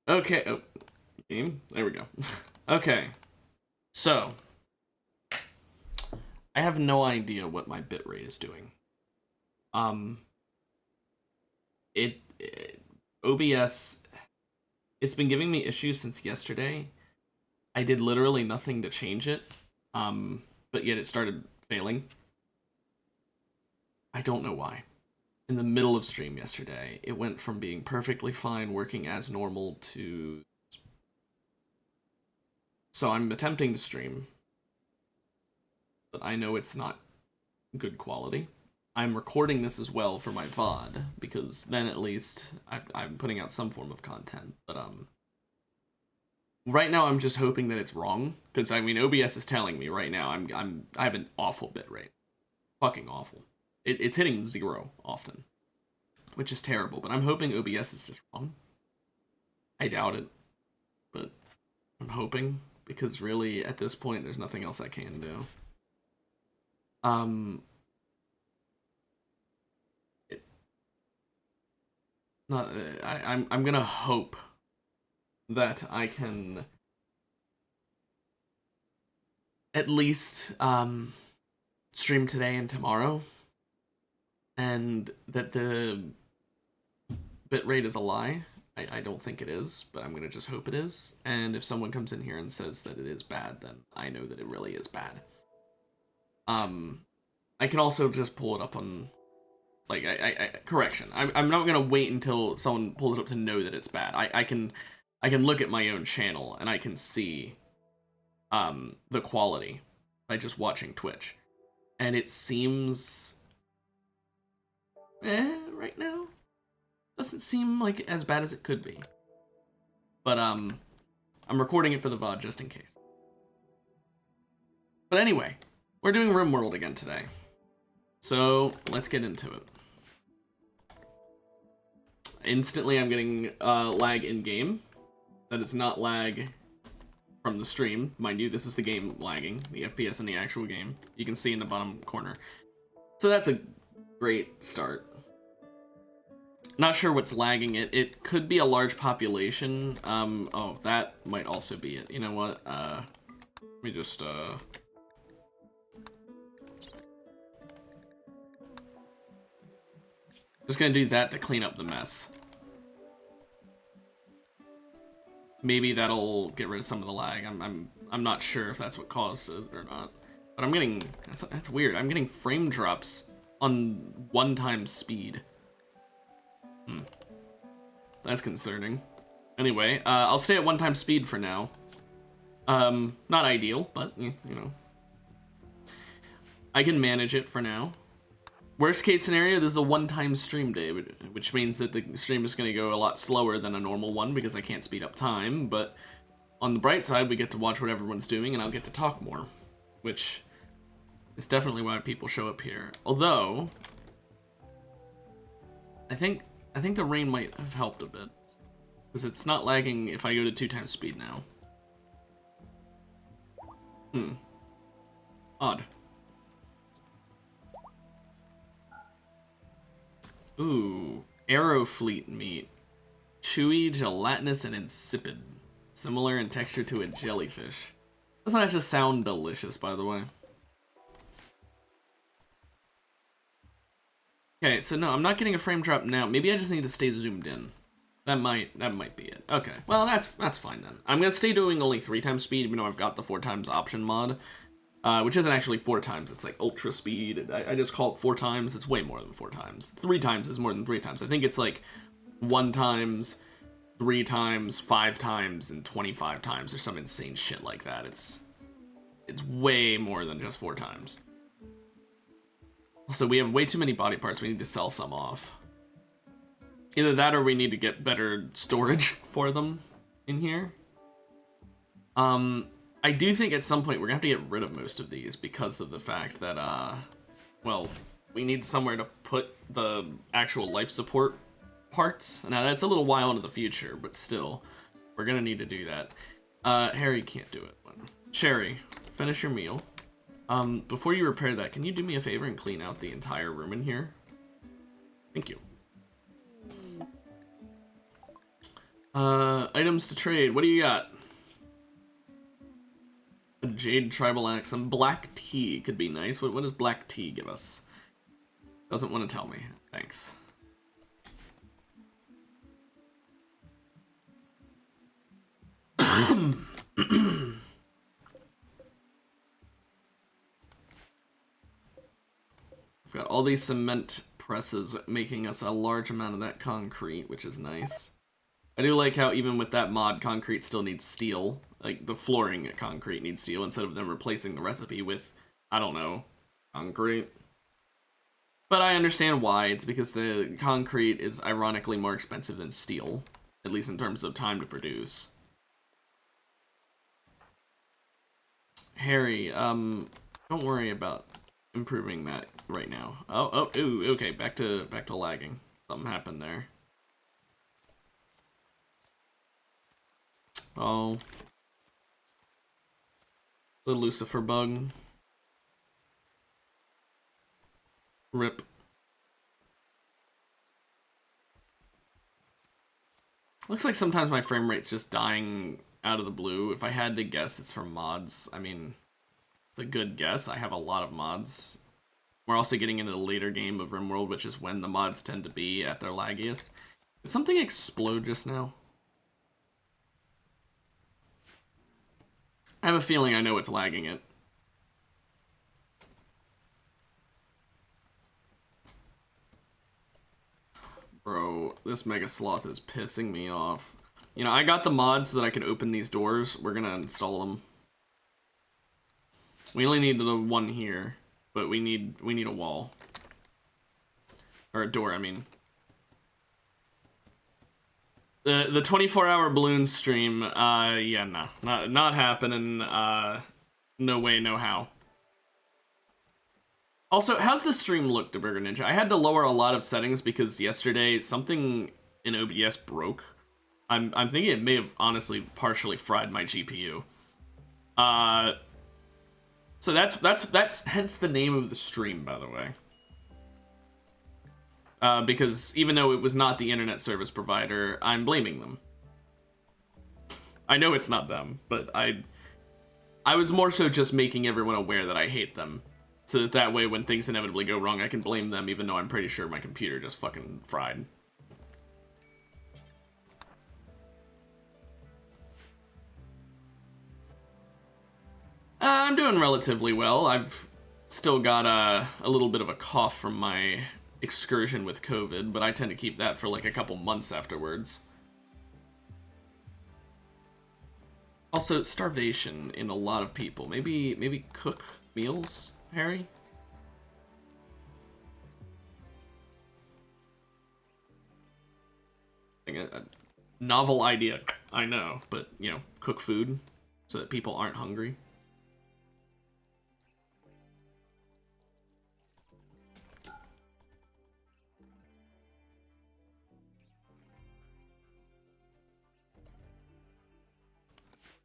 Okay, oh, game. There we go. Okay, so I have no idea what my bitrate is doing. Um, it OBS, it's been giving me issues since yesterday. I did literally nothing to change it, but yet it started failing. I don't know why. In the middle of stream yesterday, it went from being perfectly fine, working as normal, to... So I'm attempting to stream, but I know it's not good quality. I'm recording this as well for my VOD, because then at least I'm putting out some form of content. But right now I'm just hoping that it's wrong, because I mean OBS is telling me right now I have an awful bitrate, fucking awful. It's hitting 0 often, which is terrible. But I'm hoping OBS is just wrong. I doubt it, but I'm hoping, because really at this point there's nothing else I can do. Not, I'm gonna hope that I can at least stream today and tomorrow, and that the bitrate is a lie. I don't think it is, but I'm gonna just hope it is. And if someone comes in here and says that it is bad, then I know that it really is bad. I can also just pull it up on, like, correction. I'm not gonna wait until someone pulls it up to know that it's bad. I can look at my own channel and I can see the quality by just watching Twitch, and it seems right now doesn't seem like as bad as it could be. But I'm recording it for the VOD just in case. But anyway, we're doing Rimworld again today, so let's get into it. Instantly, I'm getting lag in game. That is not lag from the stream. Mind you, this is the game lagging, the FPS in the actual game. You can see in the bottom corner. So that's a great start. Not sure what's lagging it. It could be a large population. Oh, that might also be it. You know what? Let me just, just gonna do that to clean up the mess. Maybe that'll get rid of some of the lag. I'm not sure if that's what caused it or not. But I'm getting, that's weird. I'm getting frame drops on 1x speed. That's concerning. Anyway, I'll stay at 1x speed for now. Not ideal, but, you know. I can manage it for now. Worst case scenario, this is a one-time stream day, which means that the stream is going to go a lot slower than a normal one because I can't speed up time, but on the bright side, we get to watch what everyone's doing and I'll get to talk more, which is definitely why people show up here. Although, I think the rain might have helped a bit, because it's not lagging if I go to 2x speed now. Odd. Ooh, Aerofleet meat. Chewy, gelatinous, and insipid. Similar in texture to a jellyfish. Doesn't that just sound delicious, by the way? Okay, so no, I'm not getting a frame drop now. Maybe I just need to stay zoomed in. That might be it. Okay, well that's fine then. I'm gonna stay doing only 3x speed, even though I've got the 4x option mod. Which isn't actually 4x, it's like ultra speed. I just call it 4x, it's way more than 4x. 3x is more than 3x. I think it's like 1x, 3x, 5x, and 25x, or some insane shit like that. It's way more than just 4x. So we have way too many body parts, we need to sell some off. Either that or we need to get better storage for them in here. I do think at some point we're gonna have to get rid of most of these because of the fact that, well, we need somewhere to put the actual life support parts. Now that's a little while into the future, but still, we're gonna need to do that. Harry can't do it. Sherry, finish your meal. Before you repair that, can you do me a favor and clean out the entire room in here? Thank you. Items to trade. What do you got? A jade tribal axe. Some black tea could be nice. What does black tea give us? Doesn't want to tell me. Thanks. We've got all these cement presses making us a large amount of that concrete, which is nice. I do like how even with that mod, concrete still needs steel. Like, the flooring at concrete needs steel instead of them replacing the recipe with, I don't know, concrete. But I understand why. It's because the concrete is ironically more expensive than steel, at least in terms of time to produce. Harry, don't worry about improving that right now. Ooh, okay, back to lagging. Something happened there. Oh. The Lucifer bug. Rip. Looks like sometimes my frame rate's just dying out of the blue. If I had to guess, it's from mods. I mean, it's a good guess. I have a lot of mods. We're also getting into the later game of Rimworld, which is when the mods tend to be at their laggiest. Did something explode just now? I have a feeling I know what's lagging it. Bro, this Mega Sloth is pissing me off. You know, I got the mods so that I can open these doors. We're gonna install them. We only need the one here, but we need a wall. Or a door, I mean. The 24-hour balloon stream, yeah, no. Not happening, no way, no how. Also, how's the stream look, DeBurger Ninja? I had to lower a lot of settings because yesterday something in OBS broke. I'm thinking it may have honestly partially fried my GPU. So that's hence the name of the stream, by the way. Because even though it was not the internet service provider, I'm blaming them. I know it's not them, but I was more so just making everyone aware that I hate them. So that way when things inevitably go wrong, I can blame them, even though I'm pretty sure my computer just fucking fried. I'm doing relatively well. I've still got a little bit of a cough from my excursion with COVID, but I tend to keep that for like a couple months afterwards. Also, starvation in a lot of people. Maybe cook meals, Harry? A novel idea, I know, but, you know, cook food so that people aren't hungry.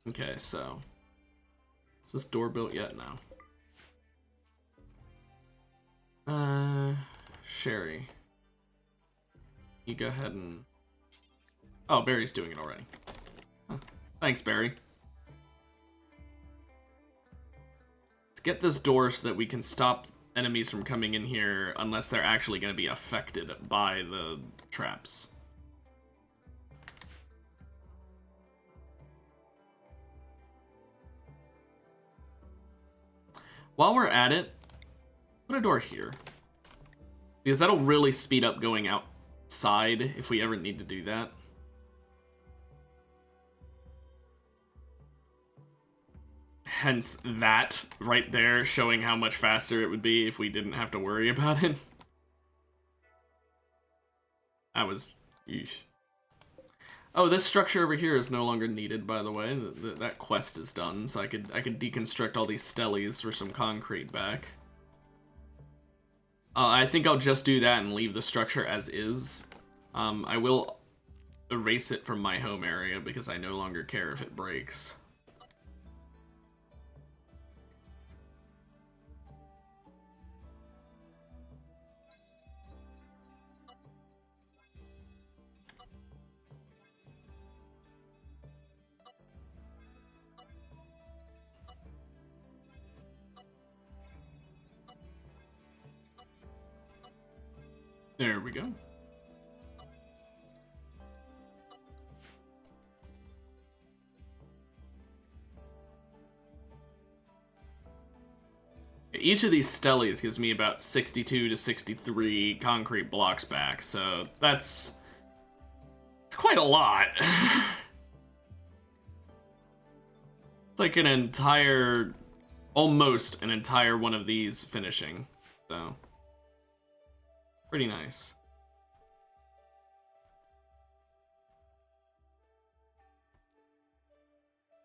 Okay, so is this door built yet? No. Sherry, you go ahead and... Oh, Barry's doing it already. Huh. Thanks, Barry. Let's get this door so that we can stop enemies from coming in here unless they're actually going to be affected by the traps. While we're at it, put a door here. Because that'll really speed up going outside if we ever need to do that. Hence that right there showing how much faster it would be if we didn't have to worry about it. That was... Eesh. Oh, this structure over here is no longer needed, by the way. That quest is done, so I could deconstruct all these stellies for some concrete back. I think I'll just do that and leave the structure as is. I will erase it from my home area because I no longer care if it breaks. There we go. Each of these stellies gives me about 62 to 63 concrete blocks back, so that's quite a lot. It's like an entire, almost an entire one of these finishing, so pretty nice.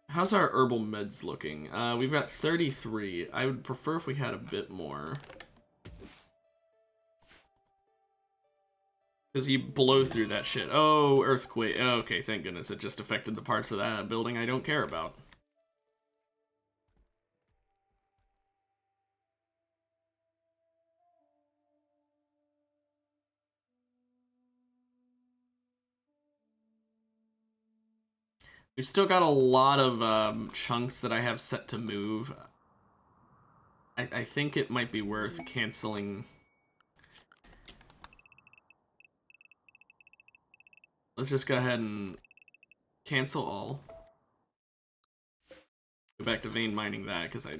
How's our herbal meds looking? We've got 33. I would prefer if we had a bit more. Because you blow through that shit. Oh, earthquake. Okay, thank goodness it just affected the parts of that building I don't care about. We've still got a lot of chunks that I have set to move. I think it might be worth canceling. Let's just go ahead and cancel all. Go back to vein mining that, because I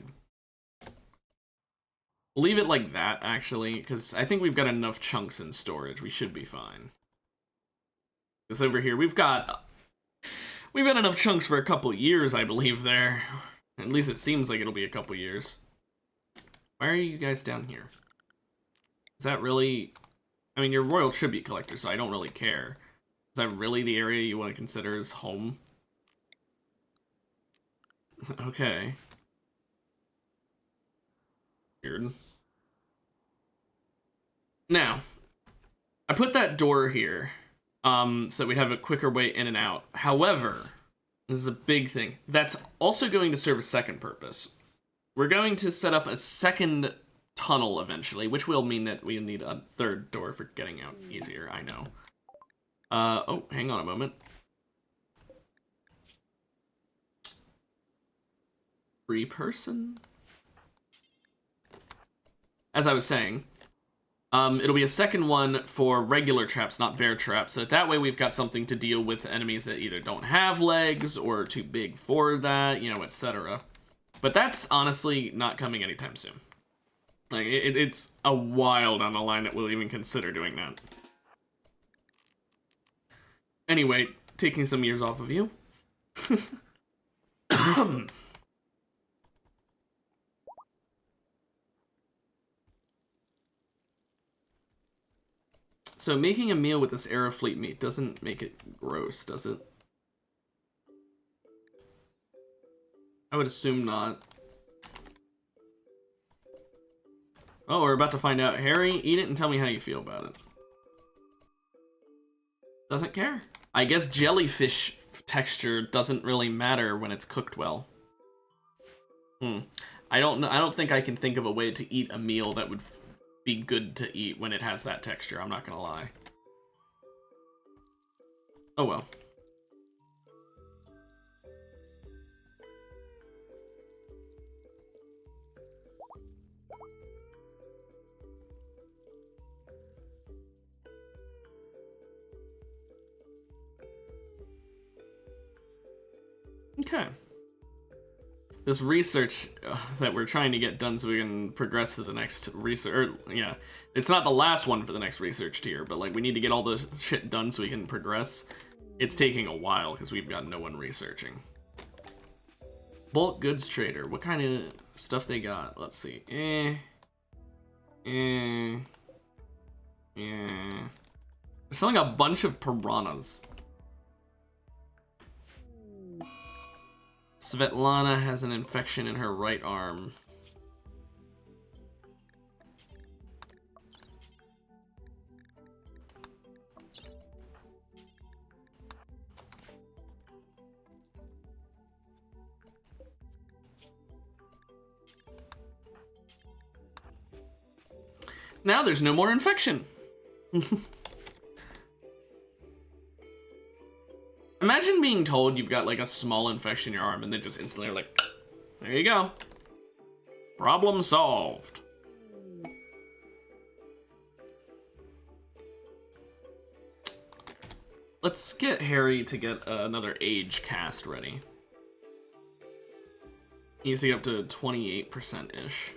leave it like that, actually, because I think we've got enough chunks in storage. We should be fine. Because over here, we've got enough chunks for a couple years, I believe, there. At least it seems like it'll be a couple years. Why are you guys down here? Is that really... I mean, you're royal tribute collector, so I don't really care. Is that really the area you want to consider as home? Okay. Weird. Now, I put that door here, so we'd have a quicker way in and out. However, this is a big thing. That's also going to serve a second purpose. We're going to set up a second tunnel eventually, which will mean that we need a third door for getting out easier, I know. Oh, hang on a moment. Free person? As I was saying, it'll be a second one for regular traps, not bear traps. So that way we've got something to deal with enemies that either don't have legs or are too big for that, you know, etc. But that's honestly not coming anytime soon. Like, it's a while down the line that we'll even consider doing that. Anyway, taking some years off of you. So making a meal with this Aerofleet meat doesn't make it gross, does it? I would assume not. Oh, we're about to find out. Harry, eat it and tell me how you feel about it. Doesn't care. I guess jellyfish texture doesn't really matter when it's cooked well. I don't think I can think of a way to eat a meal that would be good to eat when it has that texture, I'm not gonna lie. Oh well. Okay. This research that we're trying to get done so we can progress to the next research, yeah, it's not the last one for the next research tier, but like we need to get all the shit done so we can progress. It's taking a while because we've got no one researching. Bulk goods trader, what kind of stuff they got? Let's see. They're selling a bunch of piranhas. Svetlana has an infection in her right arm. Now there's no more infection. Imagine being told you've got like a small infection in your arm and they just instantly are like, there you go. Problem solved. let's get Harry to get another age cast ready. He needs to get up to 28%-ish.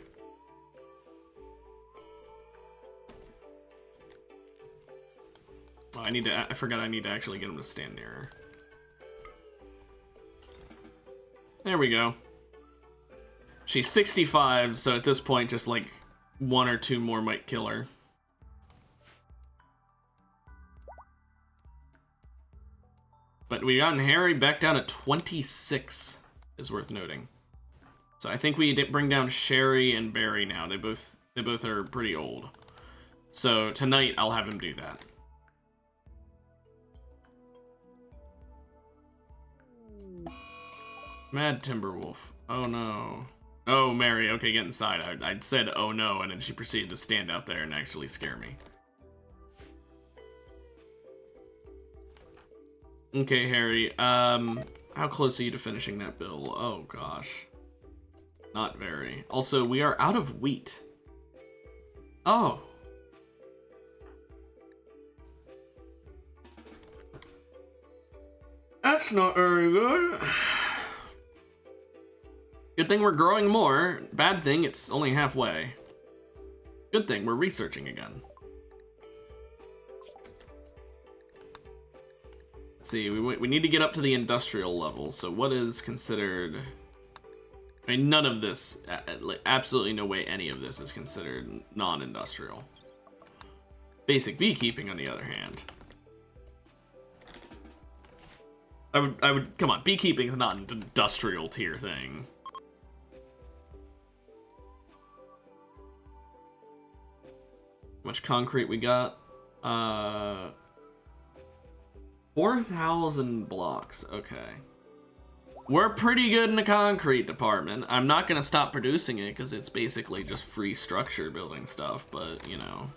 Oh, I forgot I need to actually get him to stand nearer. There we go. She's 65, so at this point, just like 1 or 2 more might kill her. But we gotten Harry back down to 26, is worth noting. So I think we did bring down Sherry and Barry now. They both are pretty old. So tonight I'll have him do that. Mad Timberwolf. Oh no. Oh, Mary. Okay, get inside. I'd said oh no, and then she proceeded to stand out there and actually scare me. Okay, Harry. How close are you to finishing that bill? Oh gosh. Not very. Also, we are out of wheat. Oh. That's not very good. Good thing we're growing more. Bad thing, it's only halfway. Good thing we're researching again. Let's see, we need to get up to the industrial level. So what is considered... I mean, none of this, absolutely no way any of this is considered non-industrial. Basic beekeeping, on the other hand. I would, come on, beekeeping is not an industrial tier thing. How much concrete we got? 4,000 blocks, okay. We're pretty good in the concrete department. I'm not gonna stop producing it because it's basically just free structure building stuff, but you know.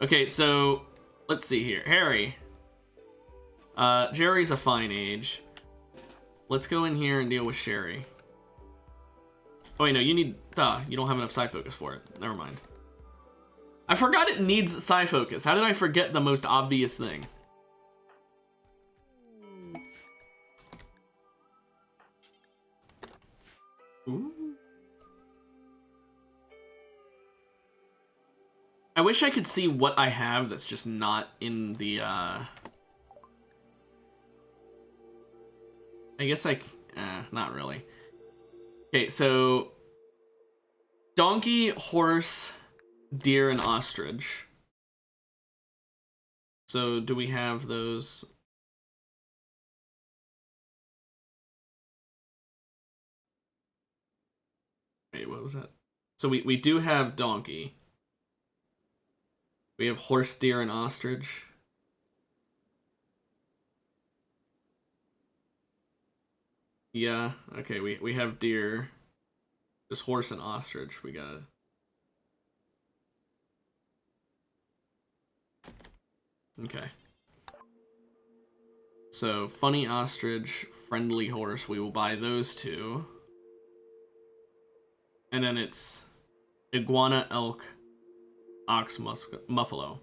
Okay, so let's see here. Harry. Jerry's a fine age. Let's go in here and deal with Sherry. Oh wait, no, you need, you don't have enough psi focus for it. Never mind. I forgot it needs psi focus. How did I forget the most obvious thing? Ooh. I wish I could see what I have that's just not in the, I guess not really. Okay, so donkey, horse, deer, and ostrich. So do we have those? Wait, what was that? So we do have donkey. We have horse, deer, and ostrich. Yeah, okay, we have deer. Just horse and ostrich, we got. Okay. So, funny ostrich, friendly horse, we will buy those two. And then it's iguana, elk, ox, muffalo.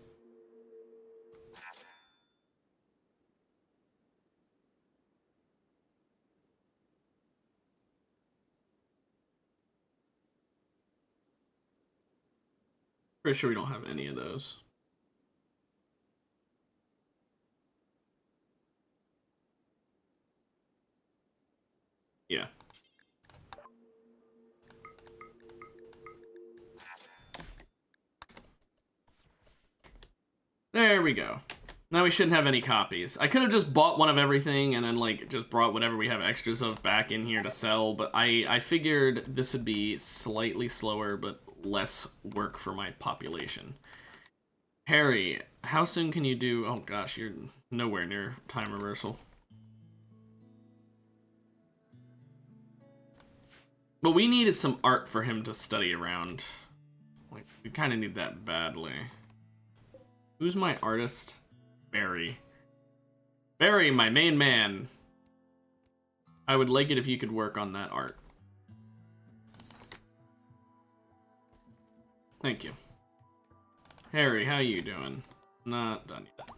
Pretty sure we don't have any of those. Yeah. There we go. Now we shouldn't have any copies. I could have just bought one of everything and then like just brought whatever we have extras of back in here to sell, but I figured this would be slightly slower but less work for my population. Harry, how soon can you do... Oh gosh, you're nowhere near time reversal. What we need is some art for him to study around. Like, we kind of need that badly. Who's my artist? Barry. Barry, my main man. I would like it if you could work on that art. Thank you. Harry, how you doing? Not done yet.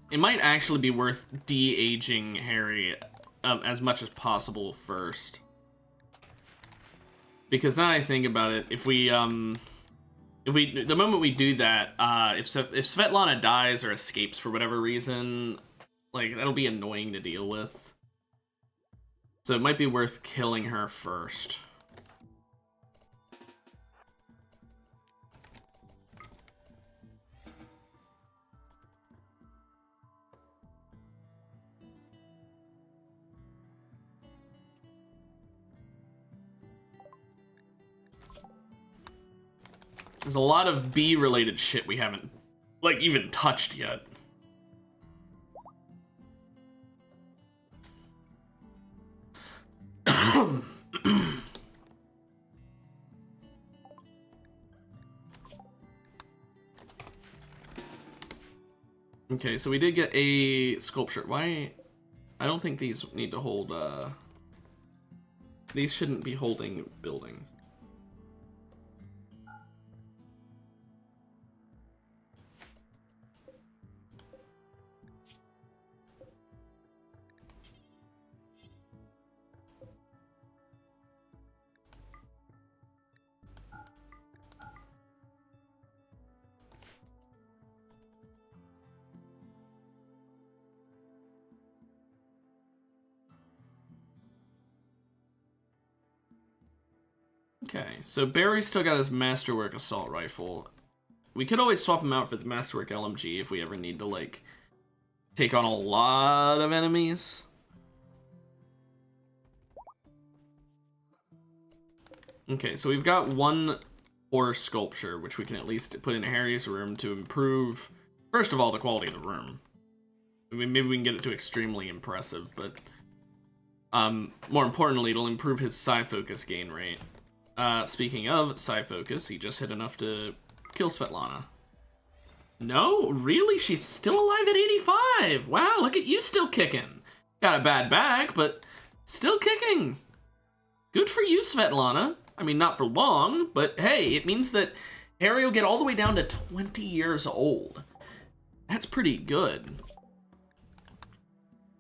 It might actually be worth de-aging Harry as much as possible first. Because now I think about it, if we, the moment we do that, if Svetlana dies or escapes for whatever reason, like, that'll be annoying to deal with. So it might be worth killing her first. There's a lot of bee-related shit we haven't, like, even touched yet. Okay, so we did get a sculpture. Why? I don't think these need to hold, these shouldn't be holding buildings. Okay, so Barry's still got his Masterwork Assault Rifle. We could always swap him out for the Masterwork LMG if we ever need to, like, take on a lot of enemies. Okay, so we've got one horse sculpture, which we can at least put in Harry's room to improve, first of all, the quality of the room. I mean, maybe we can get it to extremely impressive, but more importantly, it'll improve his Psi Focus gain rate. Speaking of Psi Focus, he just hit enough to kill Svetlana. No? Really? She's still alive at 85! Wow, look at you still kicking. Got a bad back, but still kicking. Good for you, Svetlana. I mean, not for long, but hey, it means that Harry will get all the way down to 20 years old. That's pretty good.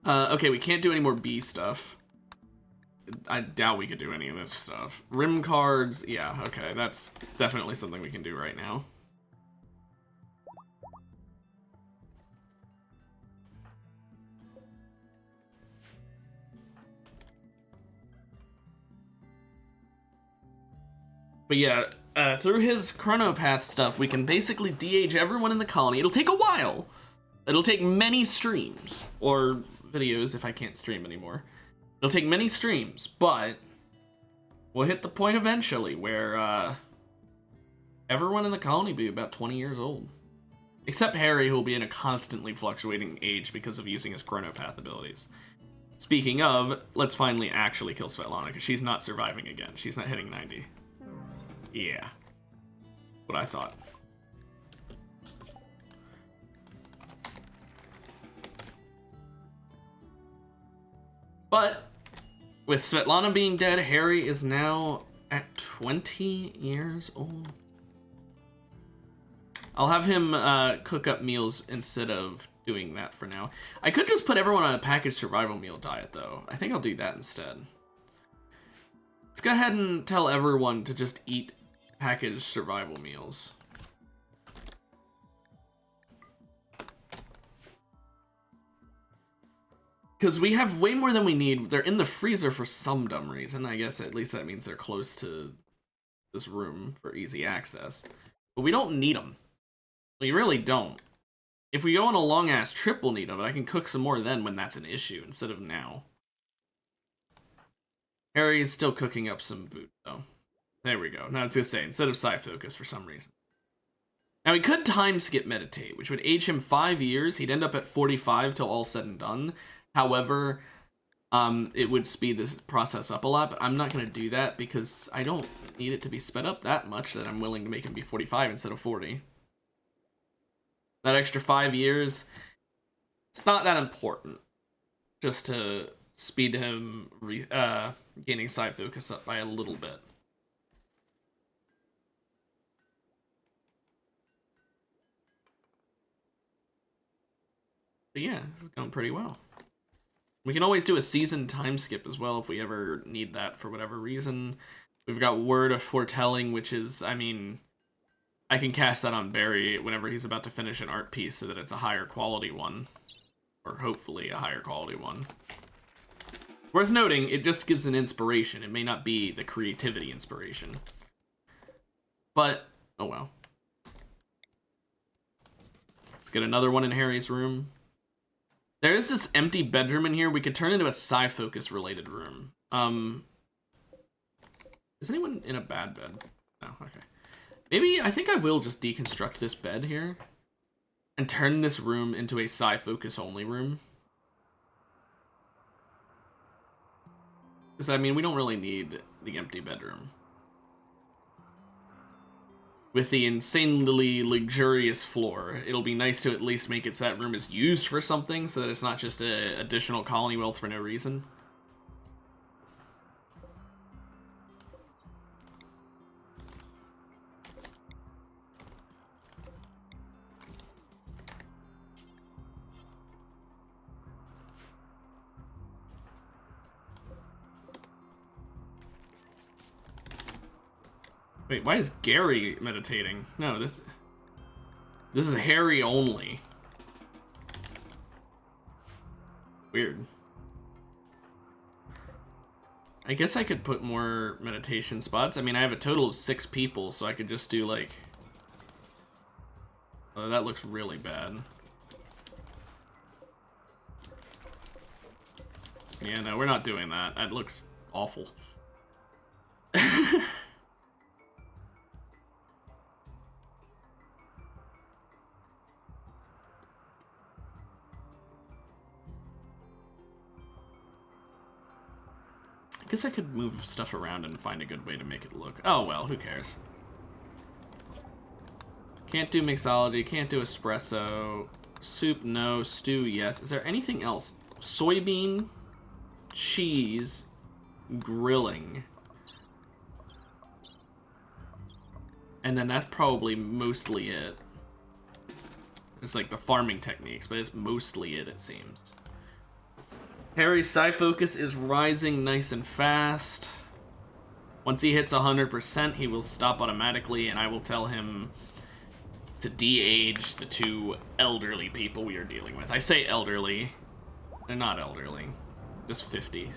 Okay, we can't do any more B stuff. I doubt we could do any of this stuff. Rim cards, yeah, okay, that's definitely something we can do right now. But yeah, through his chronopath stuff, we can basically de-age everyone in the colony. It'll take a while. It'll take many streams, or videos if I can't stream anymore. It'll take many streams, but we'll hit the point eventually where everyone in the colony will be about 20 years old. Except Harry, who will be in a constantly fluctuating age because of using his chronopath abilities. Speaking of, let's finally actually kill Svetlana, because she's not surviving again. She's not hitting 90. Yeah. What I thought. But with Svetlana being dead, Harry is now at 20 years old. I'll have him cook up meals instead of doing that for now. I could just put everyone on a packaged survival meal diet, though. I think I'll do that instead. Let's go ahead and tell everyone to just eat packaged survival meals. Because we have way more than we need. They're in the freezer for some dumb reason. I guess at least that means they're close to this room for easy access. But we don't need them. We really don't. If we go on a long-ass trip, we'll need them, but I can cook some more then when that's an issue, instead of now. Harry is still cooking up some food, though. There we go. Now it's gonna say, instead of Psi Focus for some reason. Now we could time skip Meditate, which would age him 5 years. He'd end up at 45 till all said and done. However, it would speed this process up a lot, but I'm not going to do that because I don't need it to be sped up that much that I'm willing to make him be 45 instead of 40. That extra 5 years, it's not that important just to speed him gaining side focus up by a little bit. But yeah, this is going pretty well. We can always do a season time skip as well if we ever need that for whatever reason. We've got Word of Foretelling, which is, I mean, I can cast that on Barry whenever he's about to finish an art piece so that it's a higher quality one. Or hopefully a higher quality one. Worth noting, it just gives an inspiration. It may not be the creativity inspiration. But, oh well. Let's get another one in Harry's room. There is this empty bedroom in here. We could turn into a psi-focus related room. Is anyone in a bad bed? Oh, okay. Maybe, I think I will just deconstruct this bed here and turn this room into a psi-focus only room. Because, I mean, we don't really need the empty bedroom. With the insanely luxurious floor, it'll be nice to at least make it so that room is used for something, so that it's not just a additional colony wealth for no reason. Wait, why is Gary meditating? No, this is Harry only. Weird. I guess I could put more meditation spots. I mean, I have a total of 6 people, so I could just do like... Oh, that looks really bad. Yeah, no, we're not doing that. That looks awful. I guess I could move stuff around and find a good way to make it look. Oh well, who cares? Can't do mixology, can't do espresso. Soup, no. Stew, yes. Is there anything else? Soybean, cheese, grilling. And then that's probably mostly it. It's like the farming techniques, but it's mostly it seems. Harry's psi focus is rising nice and fast. Once he hits 100%, he will stop automatically, and I will tell him to de-age the 2 elderly people we are dealing with. I say elderly. They're not elderly. Just 50.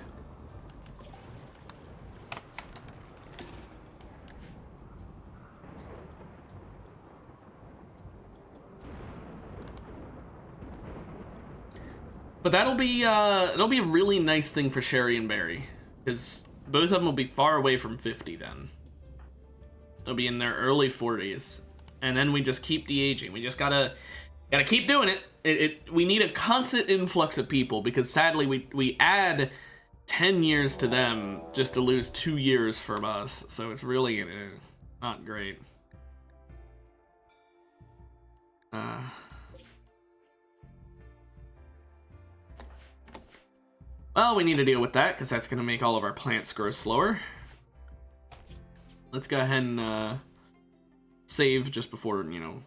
But it'll be a really nice thing for Sherry and Barry, because both of them will be far away from 50 then. They'll be in their early 40s, and then we just keep de-aging. We just gotta keep doing it. We need a constant influx of people, because sadly we add 10 years to them just to lose 2 years from us. So it's really not great. Well, we need to deal with that, because that's going to make all of our plants grow slower. Let's go ahead and save just before, you know,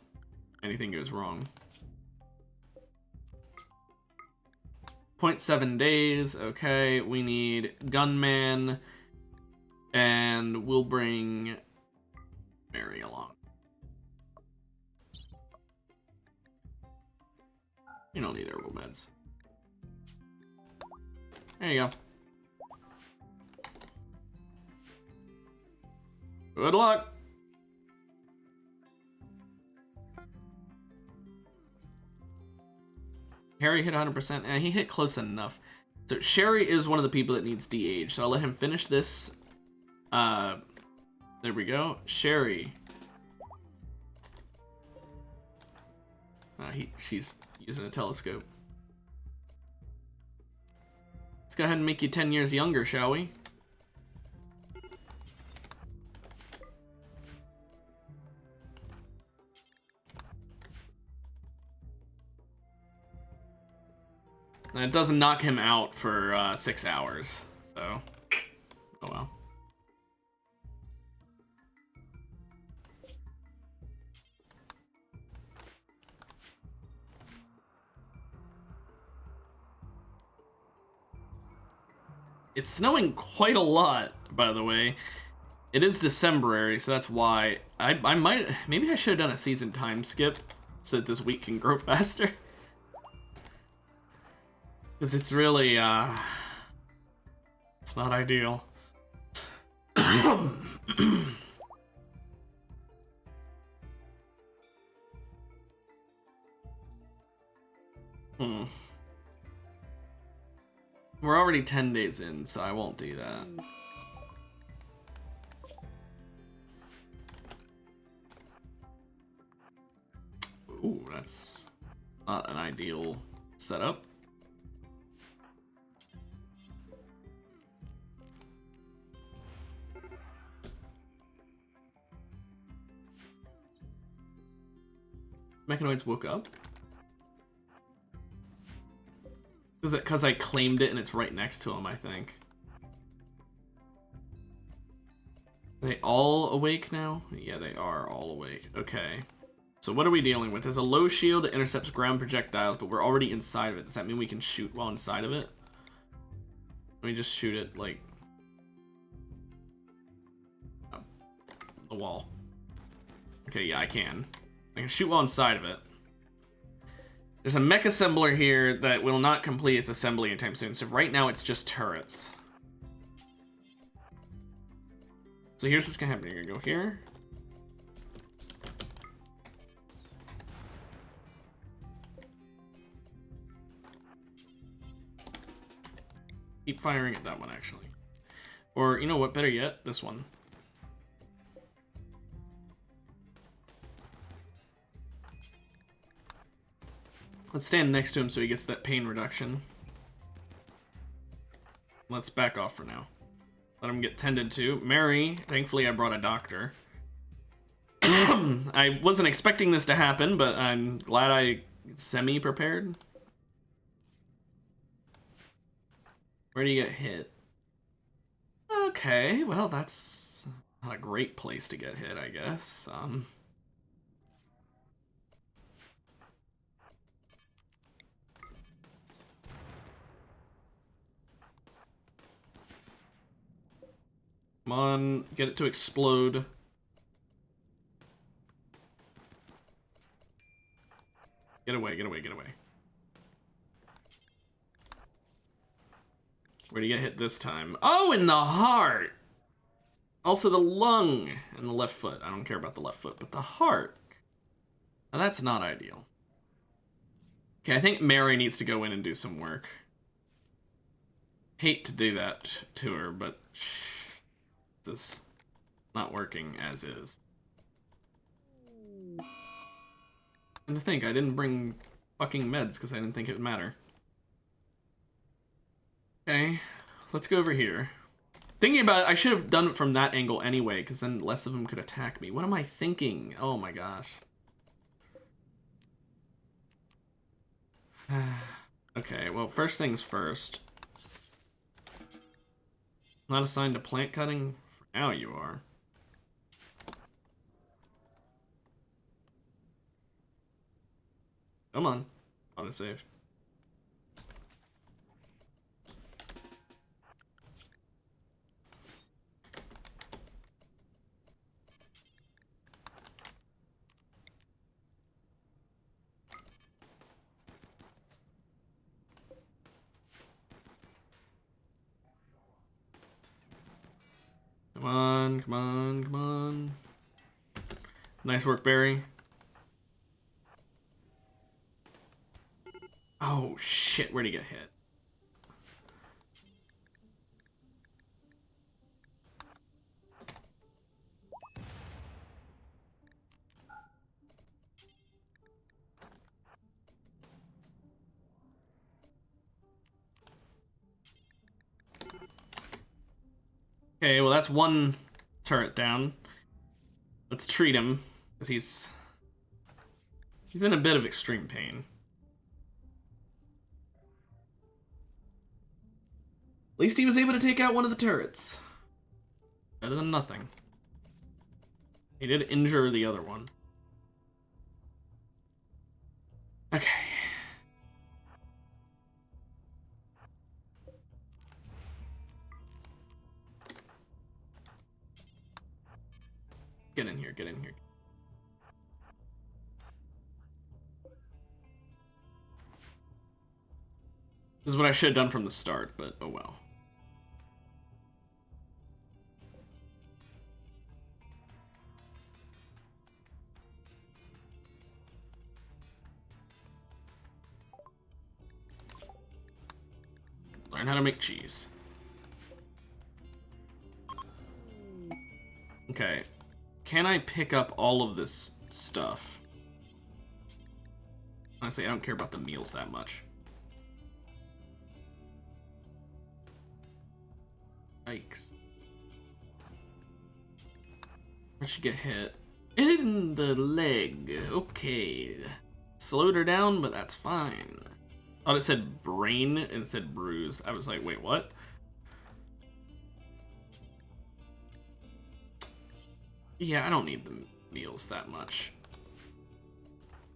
anything goes wrong. 0.7 days, okay. We need Gunman, and we'll bring Mary along. You don't need herbal meds. There you go. Good luck. Harry hit 100%, and he hit close enough. So Sherry is one of the people that needs de-age, so I'll let him finish this. There we go. Sherry. She's using a telescope. Let's go ahead and make you 10 years younger, shall we? It doesn't knock him out for 6 hours, so oh well. It's snowing quite a lot, by the way. It is Decemberary, so that's why I might, maybe I should have done a season time skip so that this week can grow faster. Because it's really, it's not ideal. We're already 10 days in, so I won't do that. Ooh, that's not an ideal setup. Mechanoids woke up? Is it because I claimed it and it's right next to him, I think. Are they all awake now? Yeah, they are all awake. Okay. So what are we dealing with? There's a low shield that intercepts ground projectiles, but we're already inside of it. Does that mean we can shoot while inside of it? Let me just shoot it, like... oh, the wall. Okay, yeah, I can. I can shoot while inside of it. There's a mech assembler here that will not complete its assembly anytime soon, so right now it's just turrets. So here's what's gonna happen. You're gonna go here. Keep firing at that one, actually. Or, you know what, better yet, this one. Let's stand next to him so he gets that pain reduction. Let's back off for now. Let him get tended to. Mary, thankfully I brought a doctor. I wasn't expecting this to happen, but I'm glad I semi-prepared. Where do you get hit? Okay, well that's not a great place to get hit, I guess. Come on, get it to explode. Get away, get away, get away. Where do you get hit this time? Oh, in the heart! Also the lung and the left foot. I don't care about the left foot, but the heart. Now that's not ideal. Okay, I think Mary needs to go in and do some work. Hate to do that to her, but this is not working as is. And to think, I didn't bring fucking meds because I didn't think it would matter. Okay, let's go over here. Thinking about it, I should have done it from that angle anyway, because then less of them could attack me. What am I thinking? Oh my gosh. Okay, well, first things first. Not assigned to plant cutting? For now you are. Come on. Autosave. Come on, come on, come on. Nice work, Barry. Oh, shit, where'd he get hit? Okay, well that's one turret down. Let's treat him, because he's in a bit of extreme pain. At least he was able to take out one of the turrets. Better than nothing. He did injure the other one. Okay. Get in here, get in here. This is what I should have done from the start, but oh well. Learn how to make cheese. Okay. Can I pick up all of this stuff? Honestly, I don't care about the meals that much. Yikes. Where'd she get hit? In the leg. Okay. Slowed her down, but that's fine. Thought it said brain and it said bruise. I was like, wait, what? Yeah, I don't need the meals that much.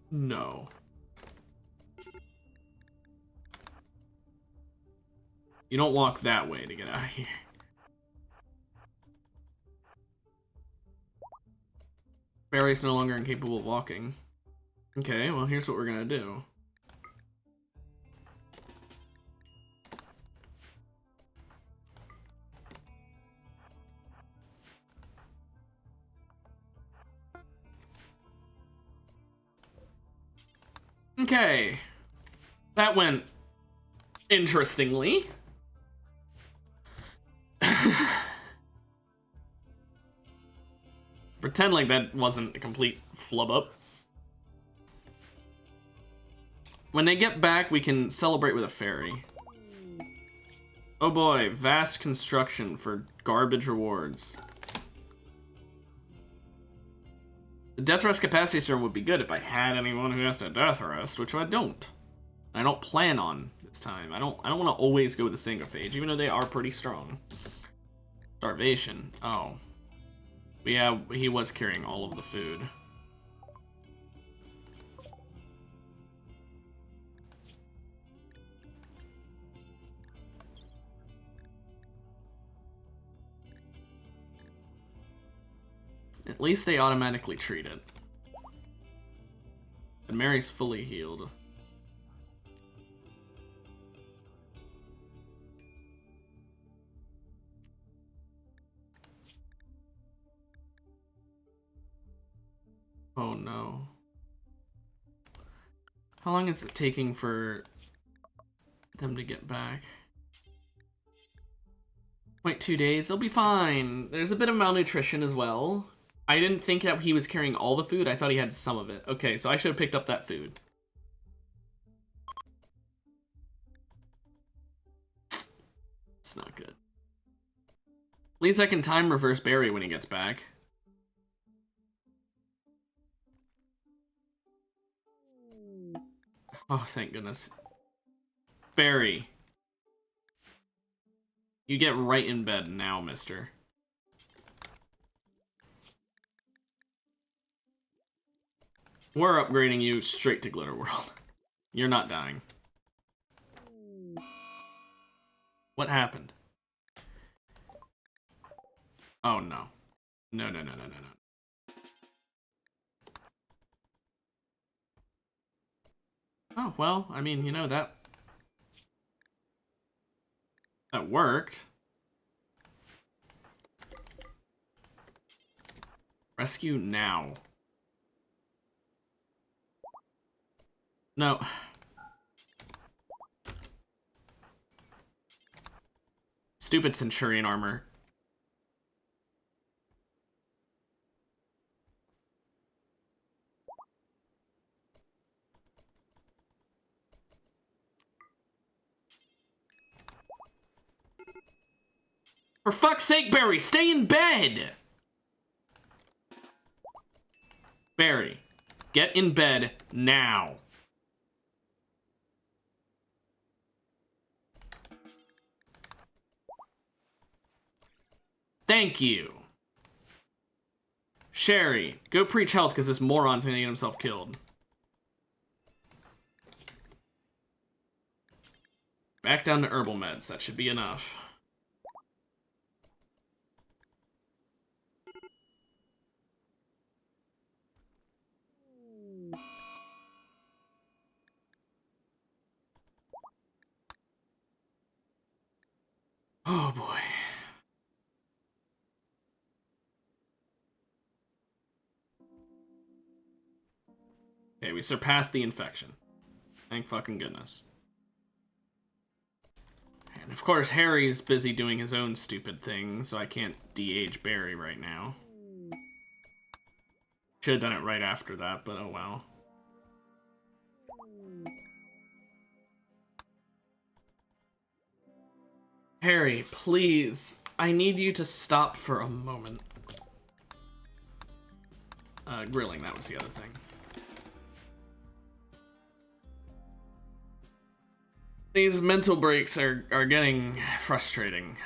No. You don't walk that way to get out of here. Barry's no longer incapable of walking. Okay, well, here's what we're gonna do. Okay. That went interestingly. Pretend like that wasn't a complete flub up. When they get back, we can celebrate with a ferry. Oh boy, vast construction for garbage rewards. The death rest capacity server would be good if I had anyone who has to death rest, which I don't. I don't plan on this time. I don't want to always go with the single phage, even though they are pretty strong. Starvation. Oh. But yeah, he was carrying all of the food. At least they automatically treat it. And Mary's fully healed. Oh no. How long is it taking for them to get back? Wait, 2 days? They'll be fine. There's a bit of malnutrition as well. I didn't think that he was carrying all the food. I thought he had some of it. Okay, so I should have picked up that food. It's not good. At least I can time reverse Barry when he gets back. Oh, thank goodness. Barry. You get right in bed now, mister. We're upgrading you straight to Glitter World. You're not dying. What happened? Oh, no. No, no, no, no, no, no. Oh, well, I mean, you know, that worked. Rescue now. No. Stupid Centurion armor. For fuck's sake, Barry, stay in bed! Barry, get in bed now. Thank you. Sherry, go preach health because this moron's gonna get himself killed. Back down to herbal meds. That should be enough. Oh boy. Okay, we surpassed the infection. Thank fucking goodness. And of course, Harry's busy doing his own stupid thing, so I can't de-age Barry right now. Should have done it right after that, but oh well. Harry, please. I need you to stop for a moment. Grilling, that was the other thing. These mental breaks are getting frustrating.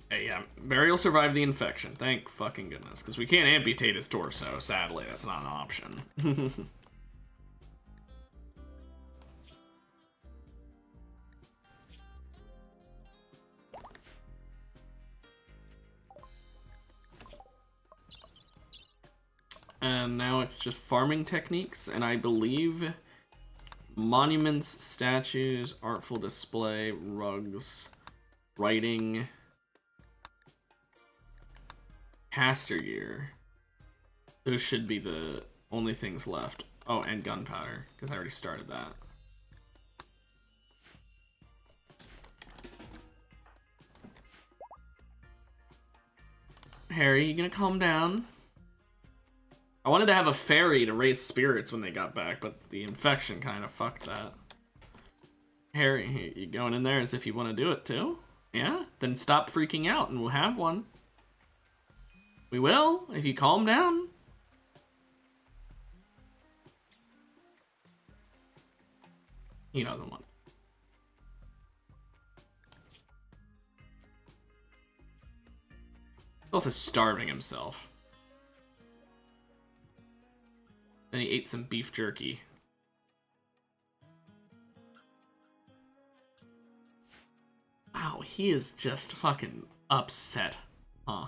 Hey, yeah, Barry will survive the infection. Thank fucking goodness. Because we can't amputate his torso, sadly. That's not an option. And now it's just farming techniques, and I believe monuments, statues, artful display, rugs, writing, caster gear. Those should be the only things left. Oh, and gunpowder, because I already started that. Harry, you gonna calm down? I wanted to have a fairy to raise spirits when they got back, but the infection kind of fucked that. Harry, you going in there as if you want to do it too? Yeah? Then stop freaking out and we'll have one. We will, if you calm down. He doesn't want. He's also starving himself. Then he ate some beef jerky. Wow, he is just fucking upset, huh?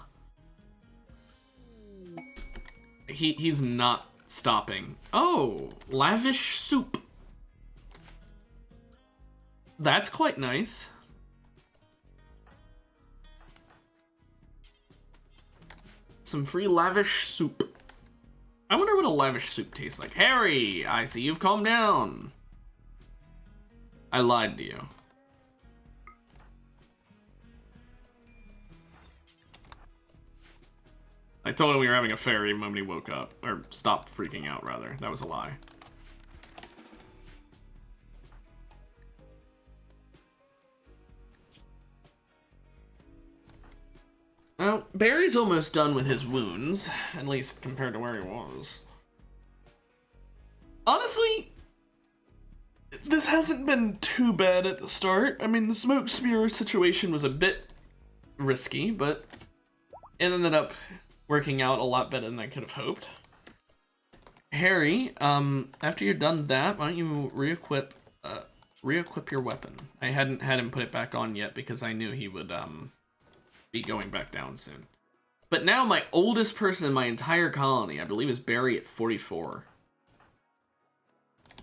He's not stopping. Oh, lavish soup. That's quite nice. Some free lavish soup. I wonder what a lavish soup tastes like. Harry, I see you've calmed down. I lied to you. I told him we were having a fairy even when he woke up. Or stopped freaking out, rather. That was a lie. Well, Barry's almost done with his wounds, at least compared to where he was. Honestly, this hasn't been too bad at the start. I mean, the smoke spear situation was a bit risky, but it ended up working out a lot better than I could have hoped. Harry, after you're done that, why don't you re-equip your weapon? I hadn't had him put it back on yet because I knew he would, be going back down soon. But now my oldest person in my entire colony, I believe, is Barry at 44.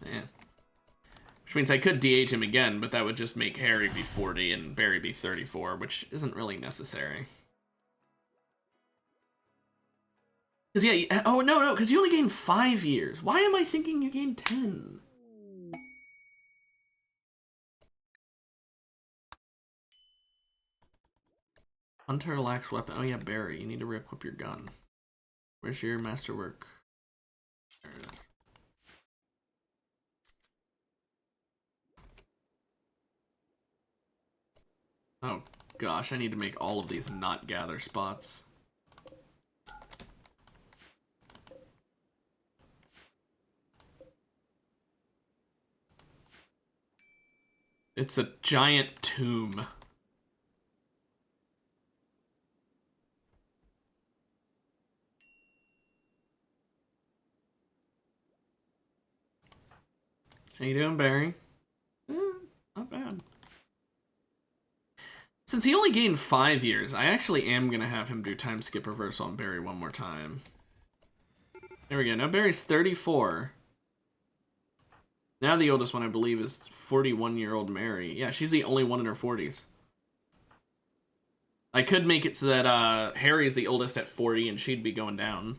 Yeah. Which means I could de-age him again, but that would just make Harry be 40 and Barry be 34, which isn't really necessary. Because, yeah, oh, no, because you only gain 5 years. Why am I thinking you gain 10? Hunter, relax weapon. Oh yeah, Barry, you need to re-equip your gun. Where's your masterwork? There it is. Oh gosh, I need to make all of these not gather spots. It's a giant tomb. How you doing, Barry? Not bad. Since he only gained 5 years, I actually am gonna have him do time skip reversal on Barry one more time. There we go. Now Barry's 34. Now the oldest one, I believe, is 41-year-old Mary. Yeah, she's the only one in her 40s. I could make it so that Harry is the oldest at 40 and she'd be going down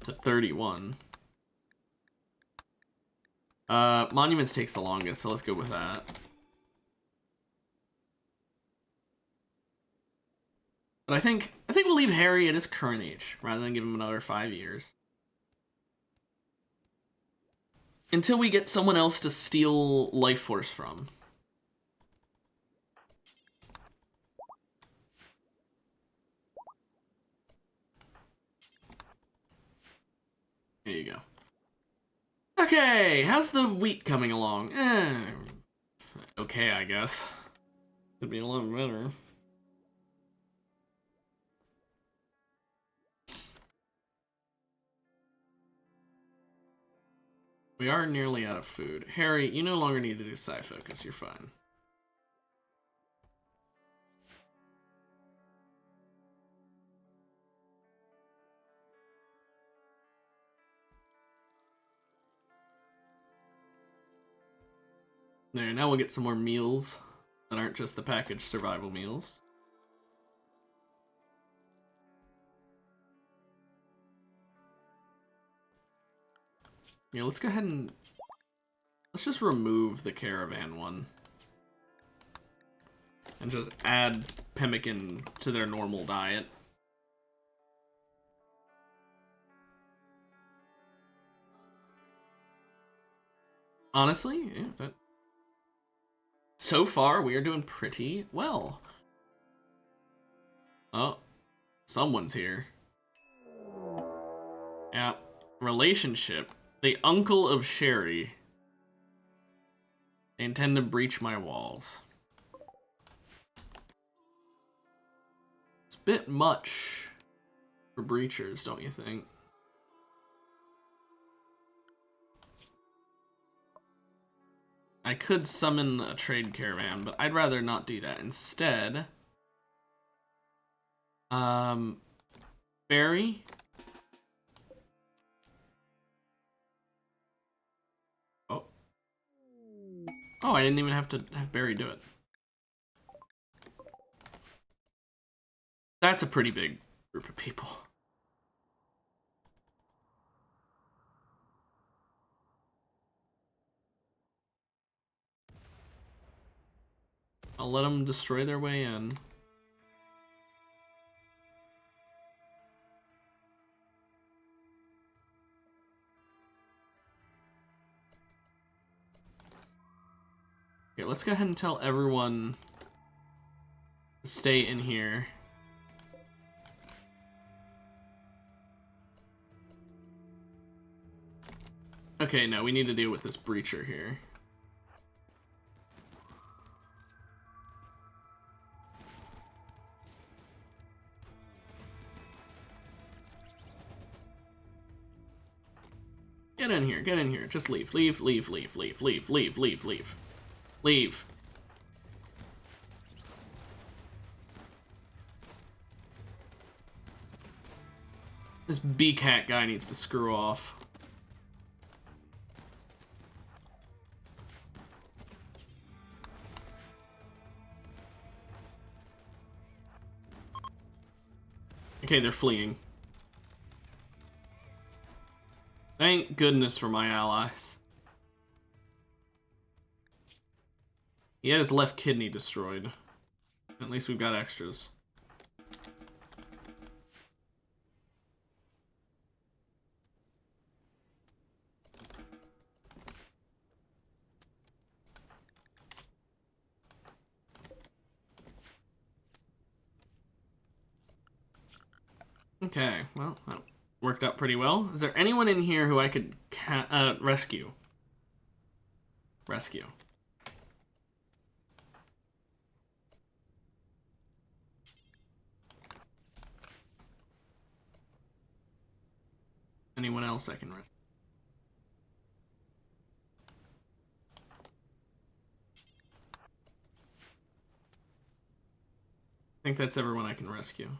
to 31. Monuments takes the longest, so let's go with that. But I think we'll leave Harry at his current age rather than give him another 5 years. Until we get someone else to steal Life Force from. There you go. Okay, how's the wheat coming along? Okay, I guess. Could be a lot better. We are nearly out of food. Harry, you no longer need to do Psi Focus. You're fine. There, now we'll get some more meals that aren't just the packaged survival meals. Yeah, let's go ahead and... let's just remove the caravan one. And just add pemmican to their normal diet. Honestly, yeah, that... so far, we are doing pretty well. Oh, someone's here. Yeah, relationship. The uncle of Sherry. They intend to breach my walls. It's a bit much for breachers, don't you think? I could summon a trade caravan, but I'd rather not do that. Instead, Barry. Oh, I didn't even have to have Barry do it. That's a pretty big group of people. I'll let them destroy their way in. Okay, let's go ahead and tell everyone to stay in here. Okay, no, we need to deal with this breacher here. Get in here, get in here. Just leave, leave, leave, leave, leave, leave, leave, leave, leave. Leave. This B-Cat guy needs to screw off. Okay, they're fleeing. Thank goodness for my allies. He had his left kidney destroyed. At least we've got extras. Okay, well, that worked out pretty well. Is there anyone in here who I could rescue? Rescue. Anyone else I can rescue? I think that's everyone I can rescue.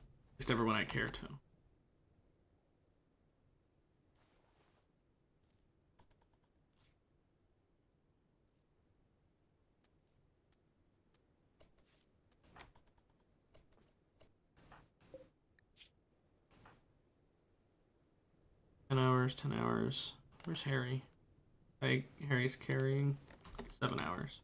At least everyone I care to. $10. 10 hours. Where's Harry? Harry's carrying 7 hours.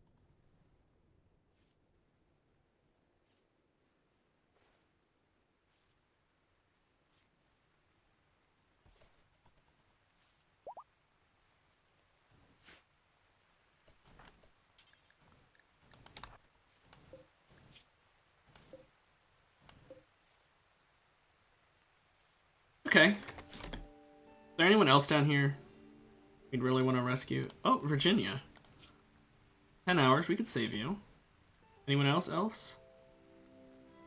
Okay. Is there anyone else down here we'd really want to rescue? Oh, Virginia. 10 hours, we could save you. Anyone else? Oh,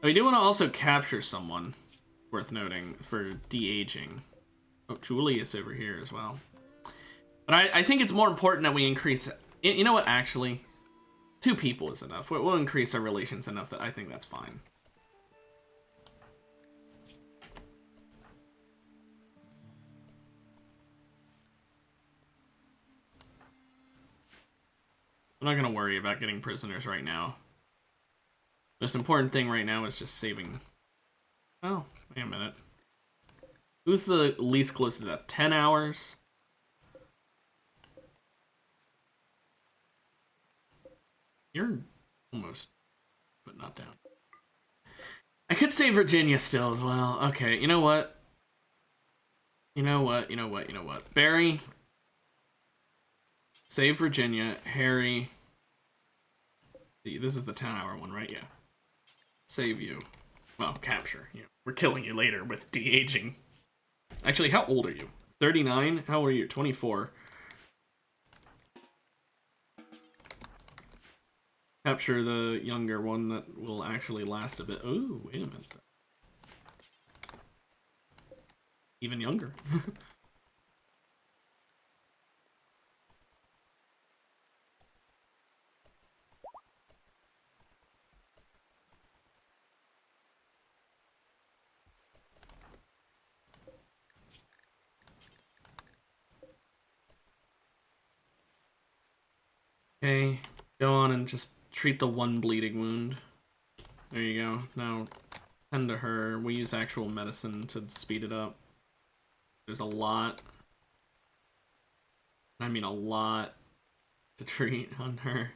we do want to also capture someone, worth noting, for de-aging. Oh, Julius over here as well. But I think it's more important that we increase... You know what, actually? 2 people is enough. We'll increase our relations enough that I think that's fine. I'm not going to worry about getting prisoners right now. Most important thing right now is just saving... Oh, wait a minute. Who's the least close to that? 10 hours? You're almost, but not down. I could say Virginia still as well. Okay, you know what? You know what? Barry... Save Virginia, Harry. This is the 10-hour one, right? Yeah. Save you. Well, capture. Yeah. We're killing you later with de-aging. Actually, how old are you? 39? How old are you? 24. Capture the younger one that will actually last a bit. Oh, wait a minute. Even younger. Okay, go on and just treat the one bleeding wound. There you go. Now, tend to her. We use actual medicine to speed it up. There's a lot. I mean a lot to treat on her.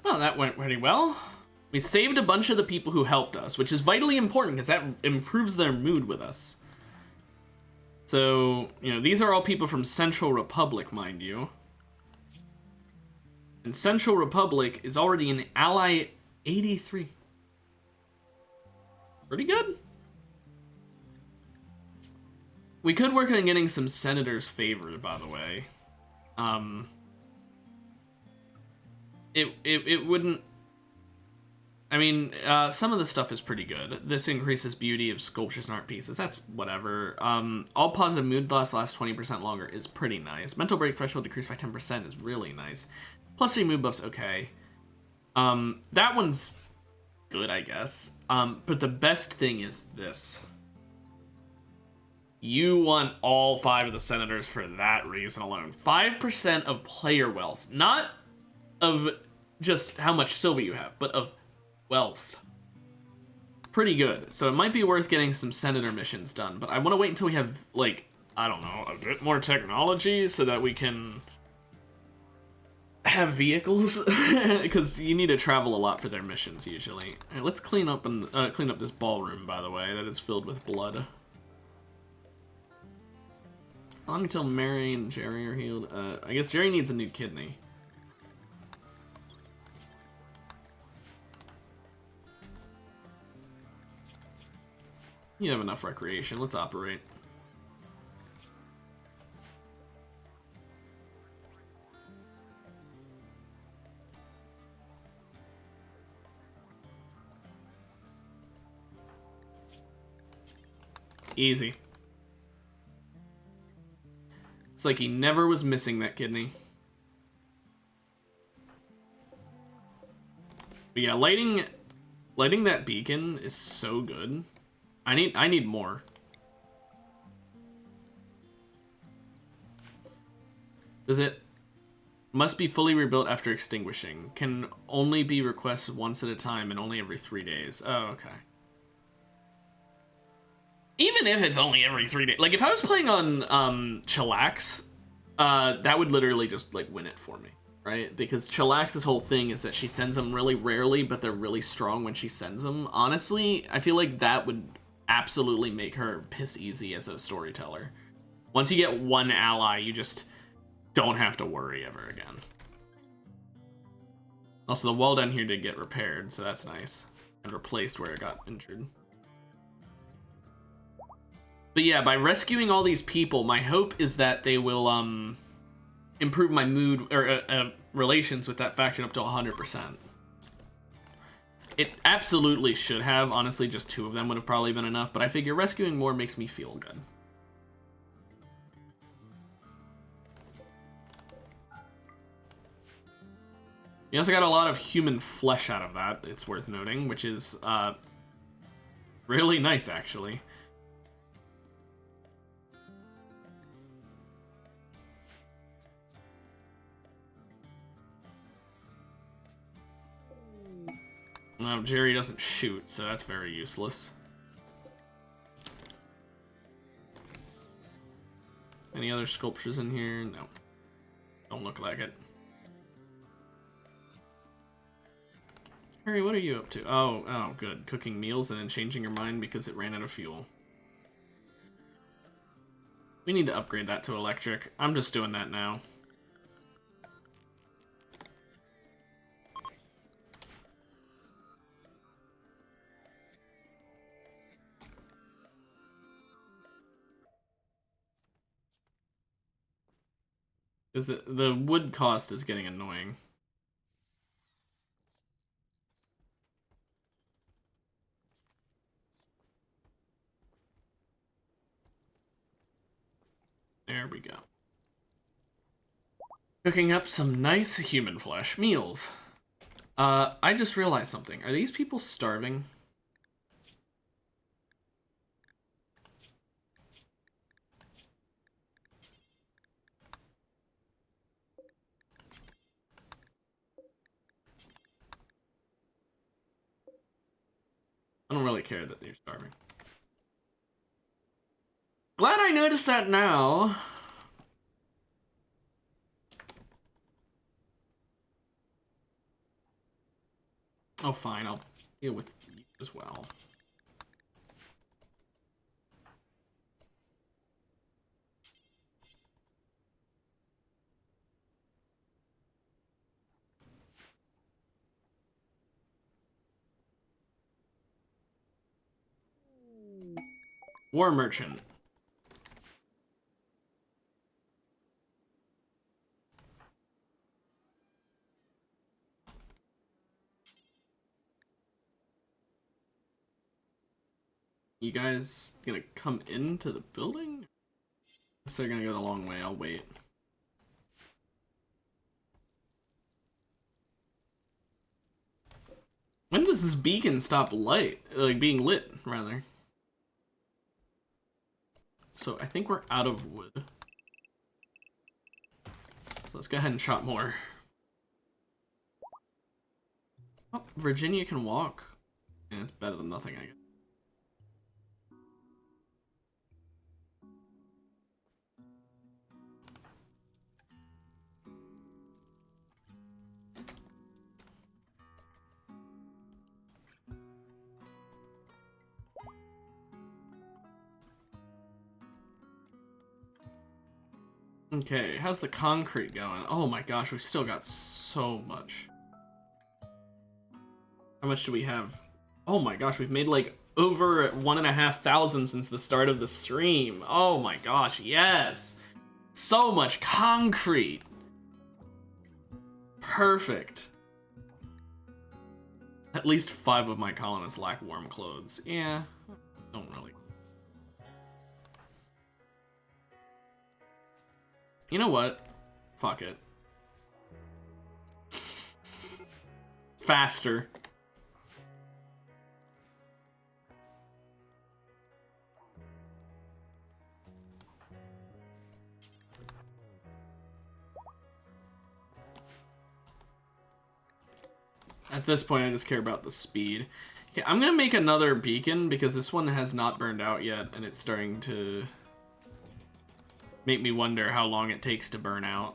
Well, that went pretty well. We saved a bunch of the people who helped us, which is vitally important because that improves their mood with us. So, you know, these are all people from Central Republic, mind you. And Central Republic is already an ally 83. Pretty good. We could work on getting some senators favored, by the way. It wouldn't... I mean, some of the stuff is pretty good. This increases beauty of sculptures and art pieces. That's whatever. All positive mood loss lasts 20% longer is pretty nice. Mental break threshold decreased by 10% is really nice. Plus 3 mood buffs, okay. That one's good, I guess. But the best thing is this. You want all 5 of the senators for that reason alone. 5% of player wealth. Not of just how much silver you have, but of wealth. Pretty good. So it might be worth getting some senator missions done, but I want to wait until we have, like, I don't know, a bit more technology so that we can have vehicles, because you need to travel a lot for their missions usually. All right, let's clean up this ballroom, by the way, that is filled with blood. How long until Mary and Jerry are healed? I guess Jerry needs a new kidney. You have enough recreation. Let's operate. Easy. It's like he never was missing that kidney. But yeah, lighting that beacon is so good. I need more. Does it must be fully rebuilt after extinguishing. Can only be requested once at a time and only every 3 days. Oh, okay. Even if it's only every 3 days, like if I was playing on Chillax, that would literally just like win it for me, right? Because Chillax's whole thing is that she sends them really rarely, but they're really strong when she sends them. Honestly, I feel like that would absolutely make her piss easy as a storyteller. Once you get one ally, you just don't have to worry ever again. Also, the wall down here did get repaired, so that's nice. And replaced where it got injured. But yeah, by rescuing all these people, my hope is that they will improve my mood or relations with that faction up to 100%. It absolutely should have. Honestly, just 2 of them would have probably been enough, but I figure rescuing more makes me feel good. You also got a lot of human flesh out of that, it's worth noting, which is really nice, actually. No, Jerry doesn't shoot, so that's very useless. Any other sculptures in here? No. Don't look like it. Harry, what are you up to? Oh, good. Cooking meals and then changing your mind because it ran out of fuel. We need to upgrade that to electric. I'm just doing that now. Because the wood cost is getting annoying. There we go. Cooking up some nice human flesh meals. I just realized something. Are these people starving? I don't really care that they're starving. Glad I noticed that now. Oh, fine. I'll deal with you as well. War merchant. You guys gonna come into the building? Unless they're gonna go the long way, I'll wait. When does this beacon stop being lit, rather? So I think we're out of wood. So let's go ahead and chop more. Oh, Virginia can walk. Yeah, it's better than nothing, I guess. Okay, how's the concrete going? Oh my gosh, we've still got so much. How much do we have? Oh my gosh, we've made like over 1,500 since the start of the stream. Oh my gosh, yes. So much concrete. Perfect. At least 5 of my colonists lack warm clothes. Yeah, don't really. You know what? Fuck it. Faster. At this point, I just care about the speed. Okay, I'm gonna make another beacon because this one has not burned out yet, and it's starting to make me wonder how long it takes to burn out.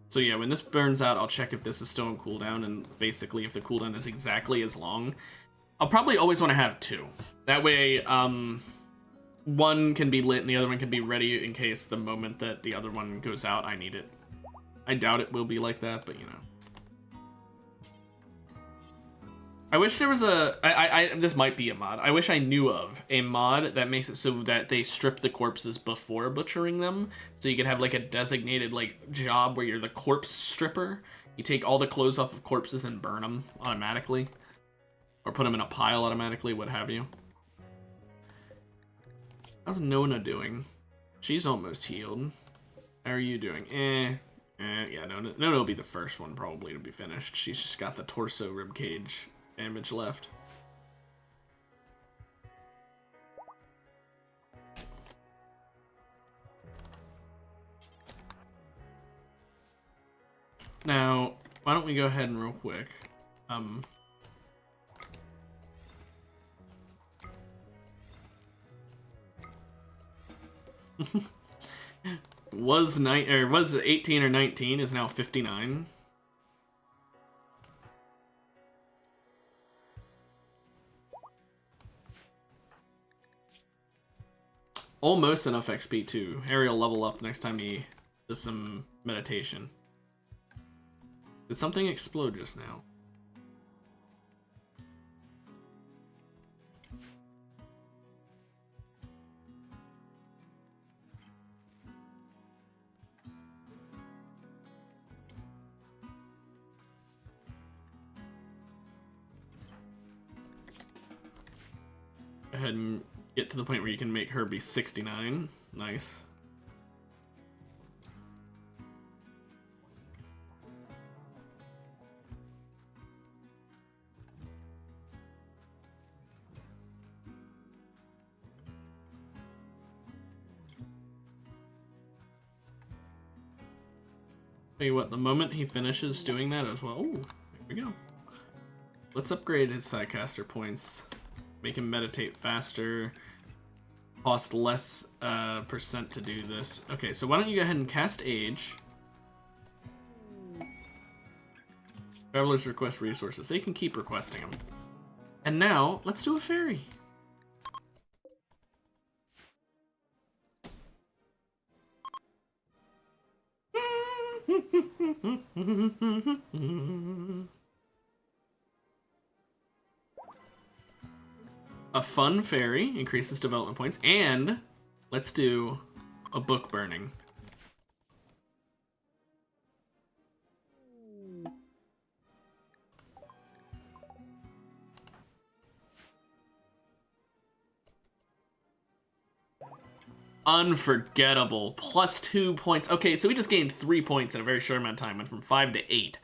So yeah, when this burns out, I'll check if this is still on cooldown, and basically if the cooldown is exactly as long. I'll probably always want to have 2. That way, one can be lit and the other one can be ready in case the moment that the other one goes out, I need it. I doubt it will be like that, but you know. I wish there was a... this might be a mod. I wish I knew of a mod that makes it so that they strip the corpses before butchering them. So you could have like a designated like job where you're the corpse stripper. You take all the clothes off of corpses and burn them automatically. Or put them in a pile automatically, what have you. How's Nona doing? She's almost healed. How are you doing? Yeah, Nona will be the first one probably to be finished. She's just got the torso ribcage damage left. Now, why don't we go ahead and real quick, was 18 or 19 is now 59. Almost enough XP too. Harry will level up next time he does some meditation. Did something explode just now? Go ahead and get to the point where you can make her be 69. Nice. Tell you what, the moment he finishes doing that as well. Oh, there we go. Let's upgrade his Psycaster points. Make him meditate faster. Cost less percent to do this. Okay, so why don't you go ahead and cast Age. Travelers request resources. They can keep requesting them. And now, let's do a fairy. A fun fairy increases development points, and let's do a book burning. Unforgettable. Plus 2 points. Okay, so we just gained 3 points in a very short amount of time. Went from 5 to 8.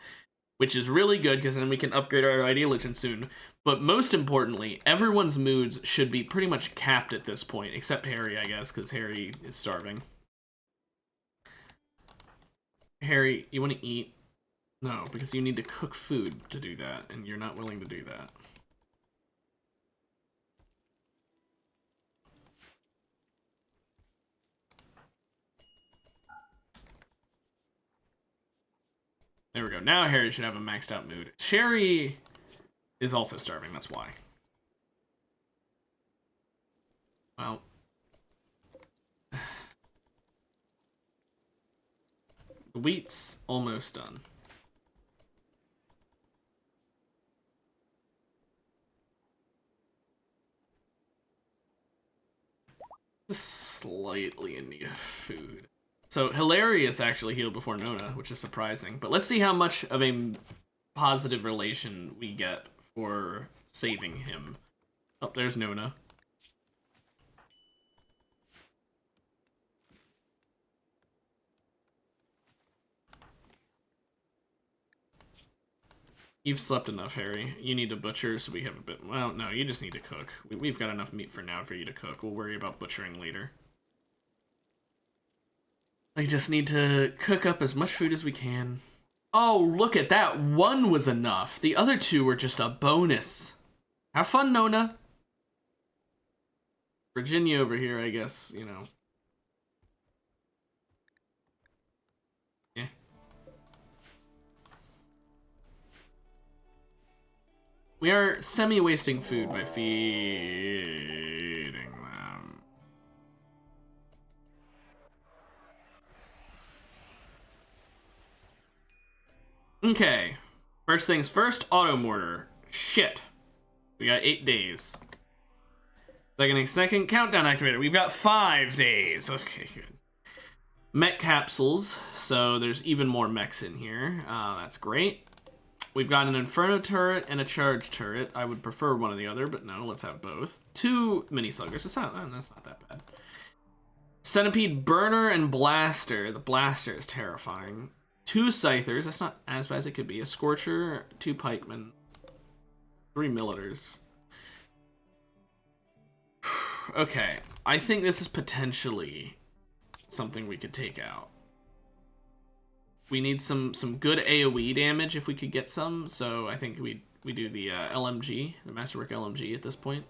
Which is really good, because then we can upgrade our Ideologian soon. But most importantly, everyone's moods should be pretty much capped at this point. Except Harry, I guess, because Harry is starving. Harry, you want to eat? No, because you need to cook food to do that, and you're not willing to do that. There we go. Now Harry should have a maxed out mood. Sherry is also starving, that's why. Well. The wheat's almost done. Just slightly in need of food. So Hilarious actually healed before Nona, which is surprising. But let's see how much of a positive relation we get for saving him. Oh, there's Nona. You've slept enough, Harry. You need to butcher so we have a bit... Well, no, you just need to cook. We've got enough meat for now for you to cook. We'll worry about butchering later. I just need to cook up as much food as we can. Oh, look at that. One was enough. The other two were just a bonus. Have fun, Nona. Virginia over here, I guess, you know. Yeah. We are semi-wasting food by feeding them. Okay. First things first, auto mortar. Shit. We got 8 days. Second, countdown activated. We've got 5 days. Okay, good. Mech capsules. So there's even more mechs in here. That's great. We've got an Inferno turret and a charge turret. I would prefer one or the other, but no, let's have both. 2 mini sluggers. That's not that bad. Centipede burner and blaster. The blaster is terrifying. 2 scythers. That's not as bad as it could be. A scorcher, 2 pikemen, 3 millitors. Okay, I think this is potentially something we could take out. We need some good AoE damage if we could get some, so I think we do the LMG, the Masterwork LMG at this point.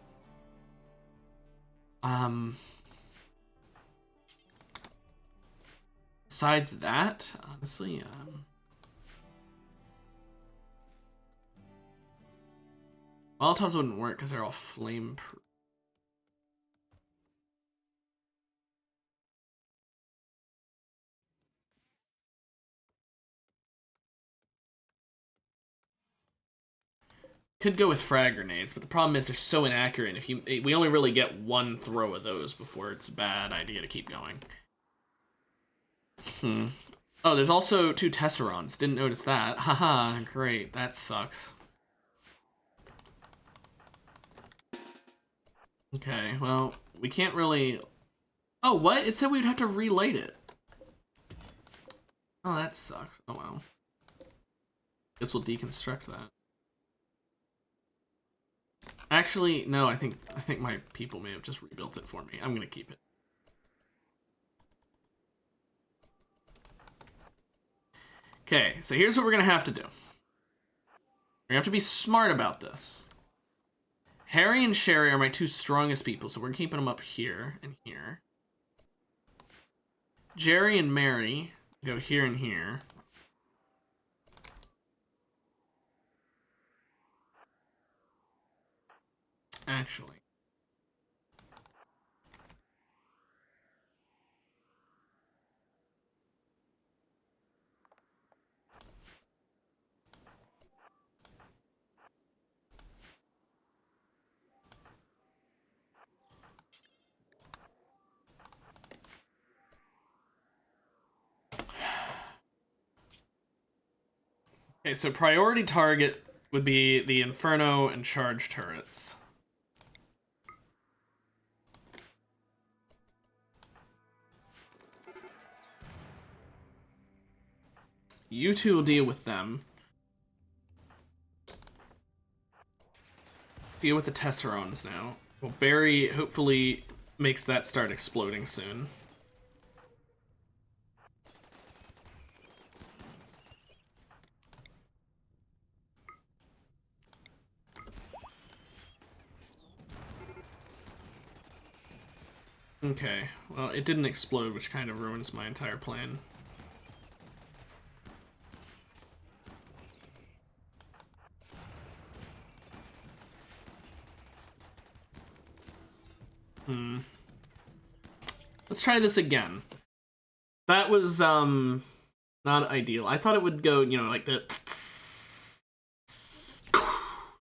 Besides that, honestly, Molotovs wouldn't work because they're all flame-proof. Could go with frag grenades, but the problem is they're so inaccurate. We only really get 1 throw of those before it's a bad idea to keep going. Oh, there's also 2 Tesserons. Didn't notice that. Haha, great. That sucks. Okay, well, we can't really... Oh, what? It said we'd have to relight it. Oh, that sucks. Oh, well. Guess we'll deconstruct that. Actually, no, I think my people may have just rebuilt it for me. I'm gonna keep it. Okay, so here's what we're gonna have to do. We're gonna have to be smart about this. Harry and Sherry are my 2 strongest people, so we're keeping them up here and here. Jerry and Mary go here and here. Actually. Okay, so priority target would be the Inferno and charge turrets. You 2 will deal with them. Deal with the Tesserons now. Well, Barry hopefully makes that start exploding soon. Okay, well, it didn't explode, which kind of ruins my entire plan. Let's try this again. That was, not ideal. I thought it would go, you know, like the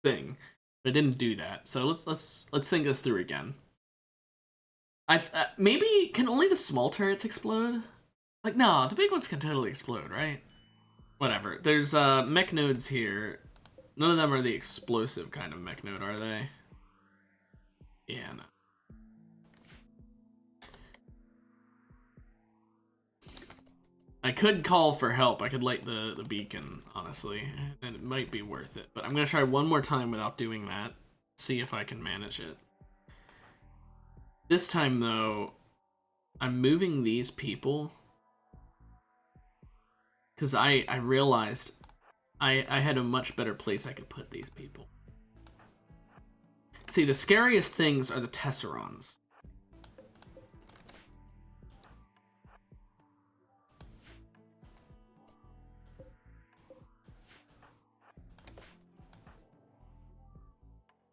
thing. But it didn't do that. So let's think this through again. Maybe, can only the small turrets explode? Like, no, the big ones can totally explode, right? Whatever. There's, mech nodes here. None of them are the explosive kind of mech node, are they? Yeah, no. I could call for help. I could light the beacon, honestly, and it might be worth it. But I'm gonna try one more time without doing that. See if I can manage it. This time, though, I'm moving these people because I realized I had a much better place I could put these people. See, the scariest things are the Tesserons.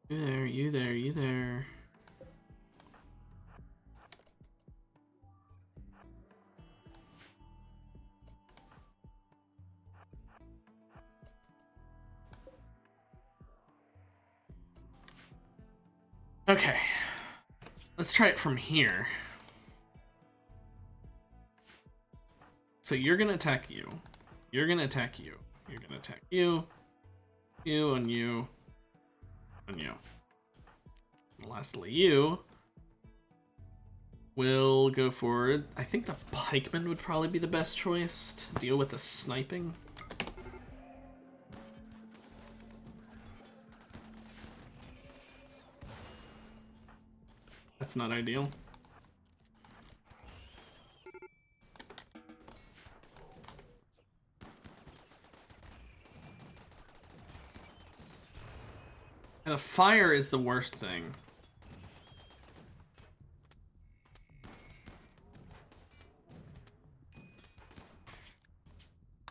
You there, you there, you there. Okay. Let's try it from here. So you're gonna attack you. You're gonna attack you. You're gonna attack you. You and you. And you. And lastly, you will go forward. I think the pikeman would probably be the best choice to deal with the sniping. That's not ideal. And the fire is the worst thing.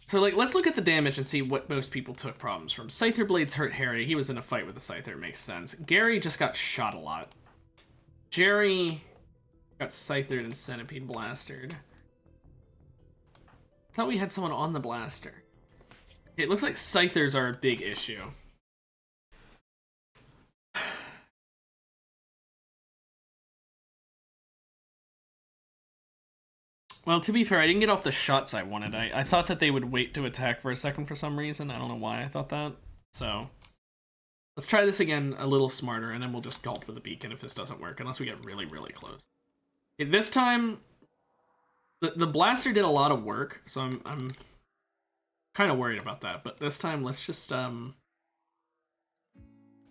So, like, let's look at the damage and see what most people took problems from. Scyther Blades hurt Harry. He was in a fight with a Scyther. It makes sense. Gary just got shot a lot. Jerry got Scythered and Centipede Blastered. I thought we had someone on the Blaster. It looks like Scythers are a big issue. Well, to be fair, I didn't get off the shots I wanted. I thought that they would wait to attack for a second for some reason. I don't know why I thought that. So, let's try this again a little smarter, and then we'll just call for the beacon if this doesn't work, unless we get really, really close. Okay, this time, the blaster did a lot of work, so I'm kind of worried about that. But this time, let's just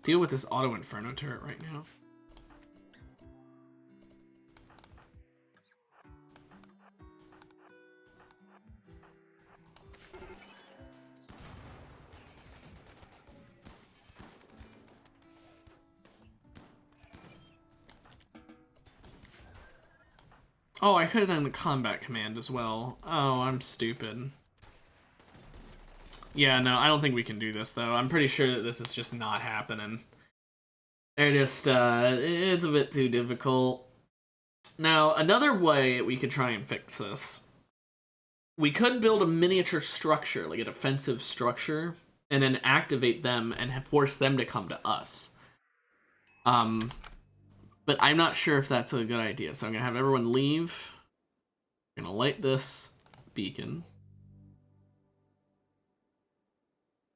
deal with this auto inferno turret right now. Oh, I could have done the combat command as well. Oh, I'm stupid. Yeah, no, I don't think we can do this, though. I'm pretty sure that this is just not happening. They're just, it's a bit too difficult. Now, another way we could try and fix this. We could build a miniature structure, like a defensive structure, and then activate them and force them to come to us. But I'm not sure if that's a good idea, so I'm gonna have everyone leave. I'm gonna light this beacon.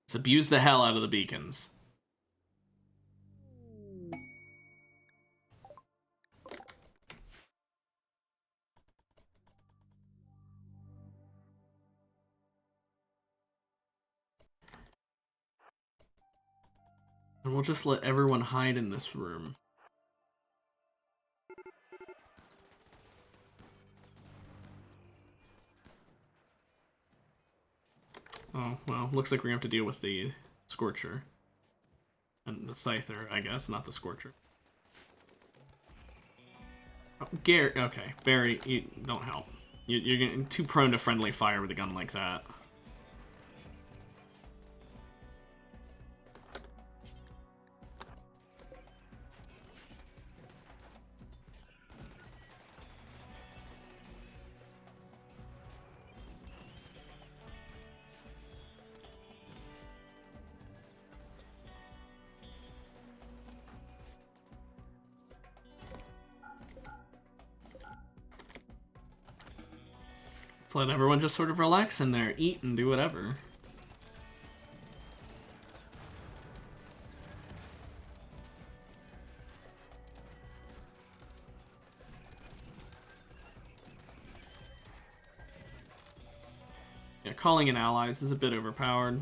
Let's abuse the hell out of the beacons. And we'll just let everyone hide in this room. Oh, well, looks like we're gonna have to deal with the Scorcher. And the Scyther, I guess, not the Scorcher. Oh, Gary, okay, Barry, you don't help. You're getting too prone to friendly fire with a gun like that. Let's let everyone just sort of relax in there, eat and do whatever. Yeah, calling in allies is a bit overpowered.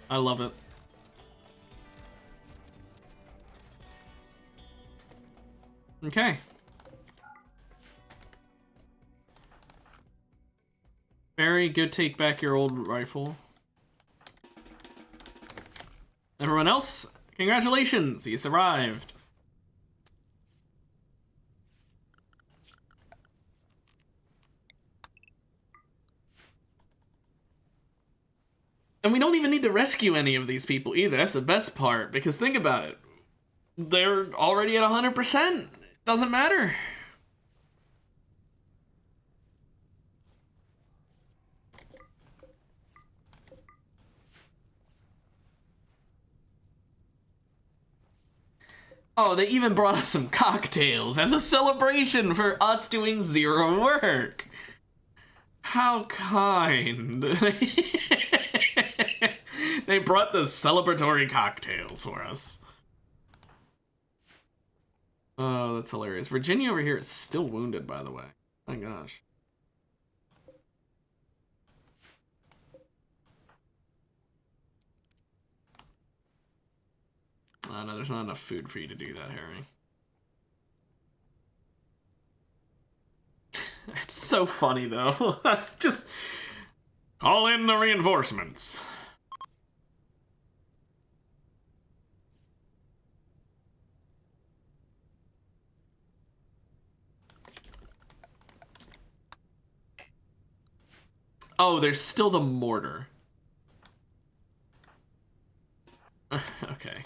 I love it. Okay. Very good, take back your old rifle. Everyone else, congratulations, you survived. And we don't even need to rescue any of these people either. That's the best part, because think about it. They're already at 100%. Doesn't matter. Oh, they even brought us some cocktails as a celebration for us doing zero work. How kind. They brought the celebratory cocktails for us. Oh, that's hilarious. Virginia over here is still wounded, by the way. My gosh. No, there's not enough food for you to do that, Harry. It's so funny, though. Just call in the reinforcements. Oh, there's still the mortar. Okay.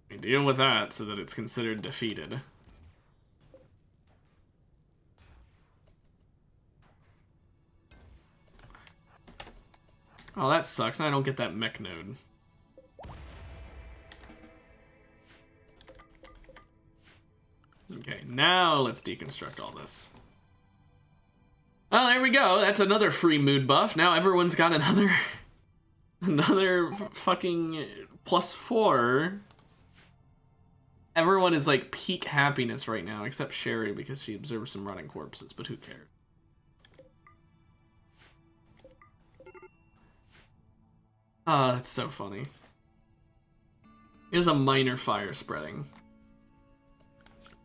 We deal with that so that it's considered defeated. Oh, that sucks. I don't get that mech node. Okay, now let's deconstruct all this. Oh, there we go. That's another free mood buff. Now everyone's got another fucking +4. Everyone is like peak happiness right now, except Sherry because she observes some rotting corpses, but who cares? Ah, that's so funny. Here's a minor fire spreading.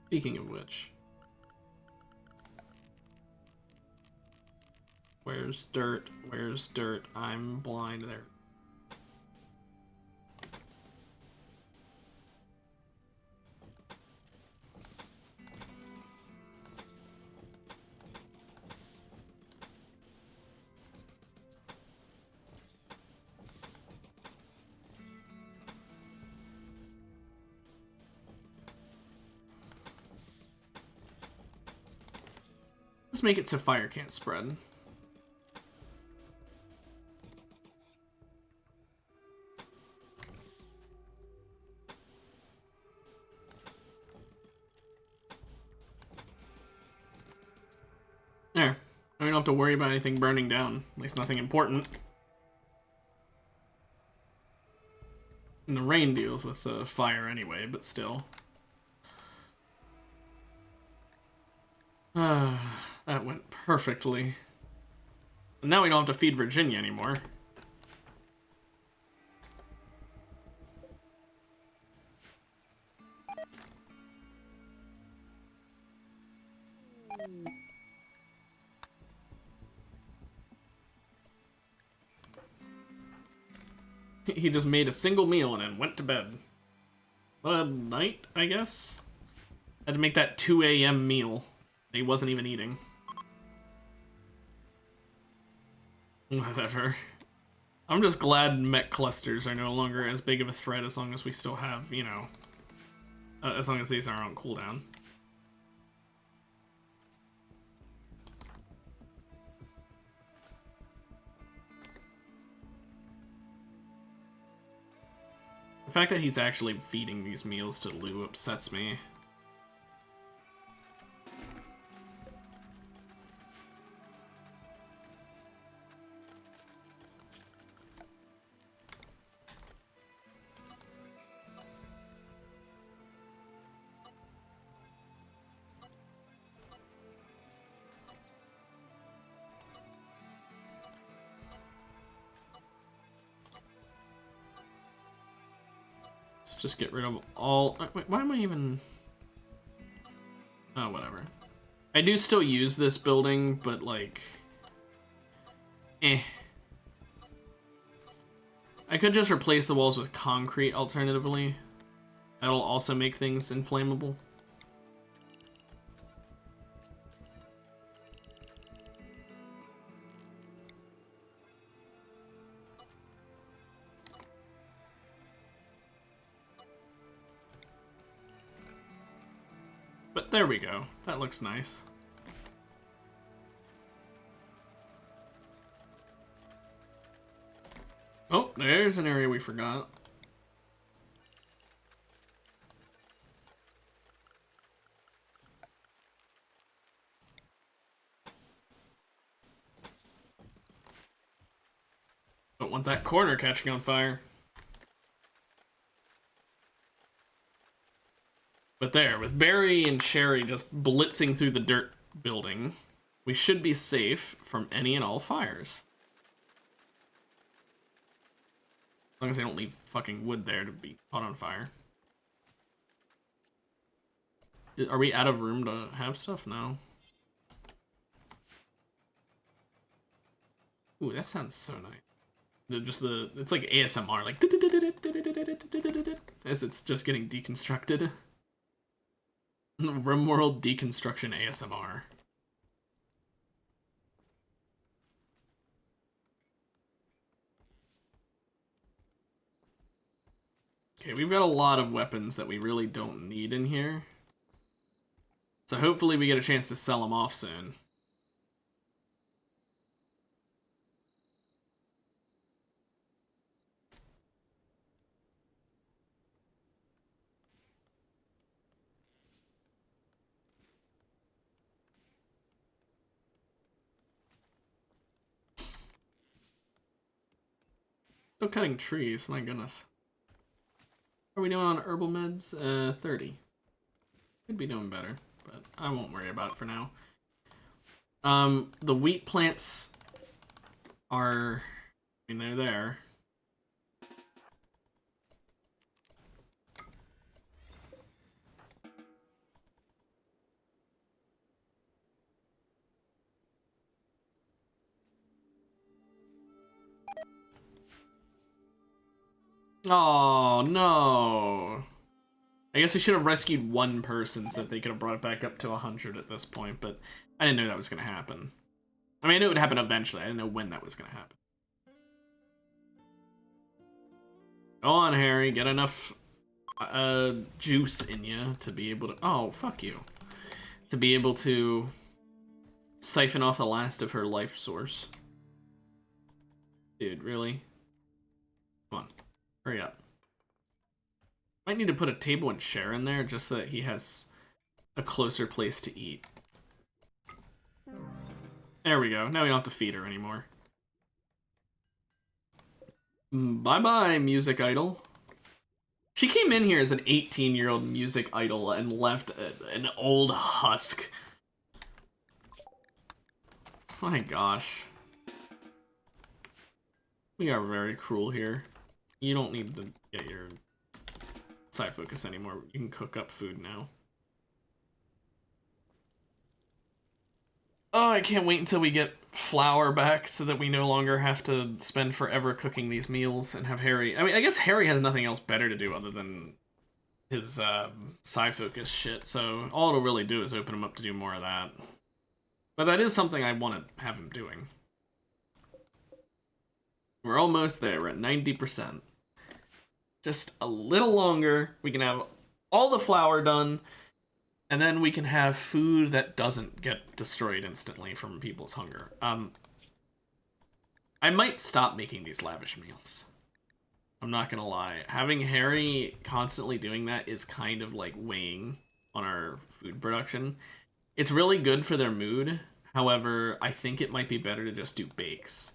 Speaking of which. Where's dirt? Where's dirt? I'm blind there. Let's make it so fire can't spread. There. I don't have to worry about anything burning down. At least nothing important. And the rain deals with the fire anyway, but still. That went perfectly. And now we don't have to feed Virginia anymore. He just made a single meal and then went to bed. What a night, I guess? Had to make that 2 a.m. meal. He wasn't even eating. Whatever. I'm just glad mech clusters are no longer as big of a threat as long as we still have, you know, as long as these are on cooldown. The fact that he's actually feeding these meals to Lou upsets me. just get rid of all... Wait, why am I even... Oh, whatever. I do still use this building, but, like... Eh. I could just replace the walls with concrete alternatively. That'll also make things inflammable. But there we go. That looks nice. Oh, there's an area we forgot. Don't want that corner catching on fire. But there, with Barry and Sherry just blitzing through the dirt building, we should be safe from any and all fires. As long as they don't leave fucking wood there to be caught on fire. Are we out of room to have stuff? No. Ooh, that sounds so nice. It's like ASMR, like as it's just getting deconstructed. Rimworld deconstruction ASMR. Okay, we've got a lot of weapons that we really don't need in here. So hopefully we get a chance to sell them off soon. Still cutting trees, my goodness. What are we doing on herbal meds? 30. Could be doing better, but I won't worry about it for now. The wheat plants are... I mean, they're there. Oh, no. I guess we should have rescued one person so that they could have brought it back up to 100 at this point, but I didn't know that was going to happen. I mean, I knew it would happen eventually. I didn't know when that was going to happen. Go on, Harry. Get enough juice in you to be able to... Oh, fuck you. To be able to siphon off the last of her life source. Dude, really? Come on. Hurry up. Might need to put a table and chair in there just so that he has a closer place to eat. There we go. Now we don't have to feed her anymore. Bye-bye, music idol. She came in here as an 18-year-old music idol and left an old husk. My gosh. We are very cruel here. You don't need to get your side focus anymore. You can cook up food now. Oh, I can't wait until we get flour back so that we no longer have to spend forever cooking these meals and have Harry... I mean, I guess Harry has nothing else better to do other than his side focus shit, so all it'll really do is open him up to do more of that. But that is something I want to have him doing. We're almost there. We're at 90%. Just a little longer. We can have all the flour done, and then we can have food that doesn't get destroyed instantly from people's hunger. I might stop making these lavish meals. I'm not gonna lie. Having Harry constantly doing that is kind of like weighing on our food production. It's really good for their mood. However, I think it might be better to just do bakes.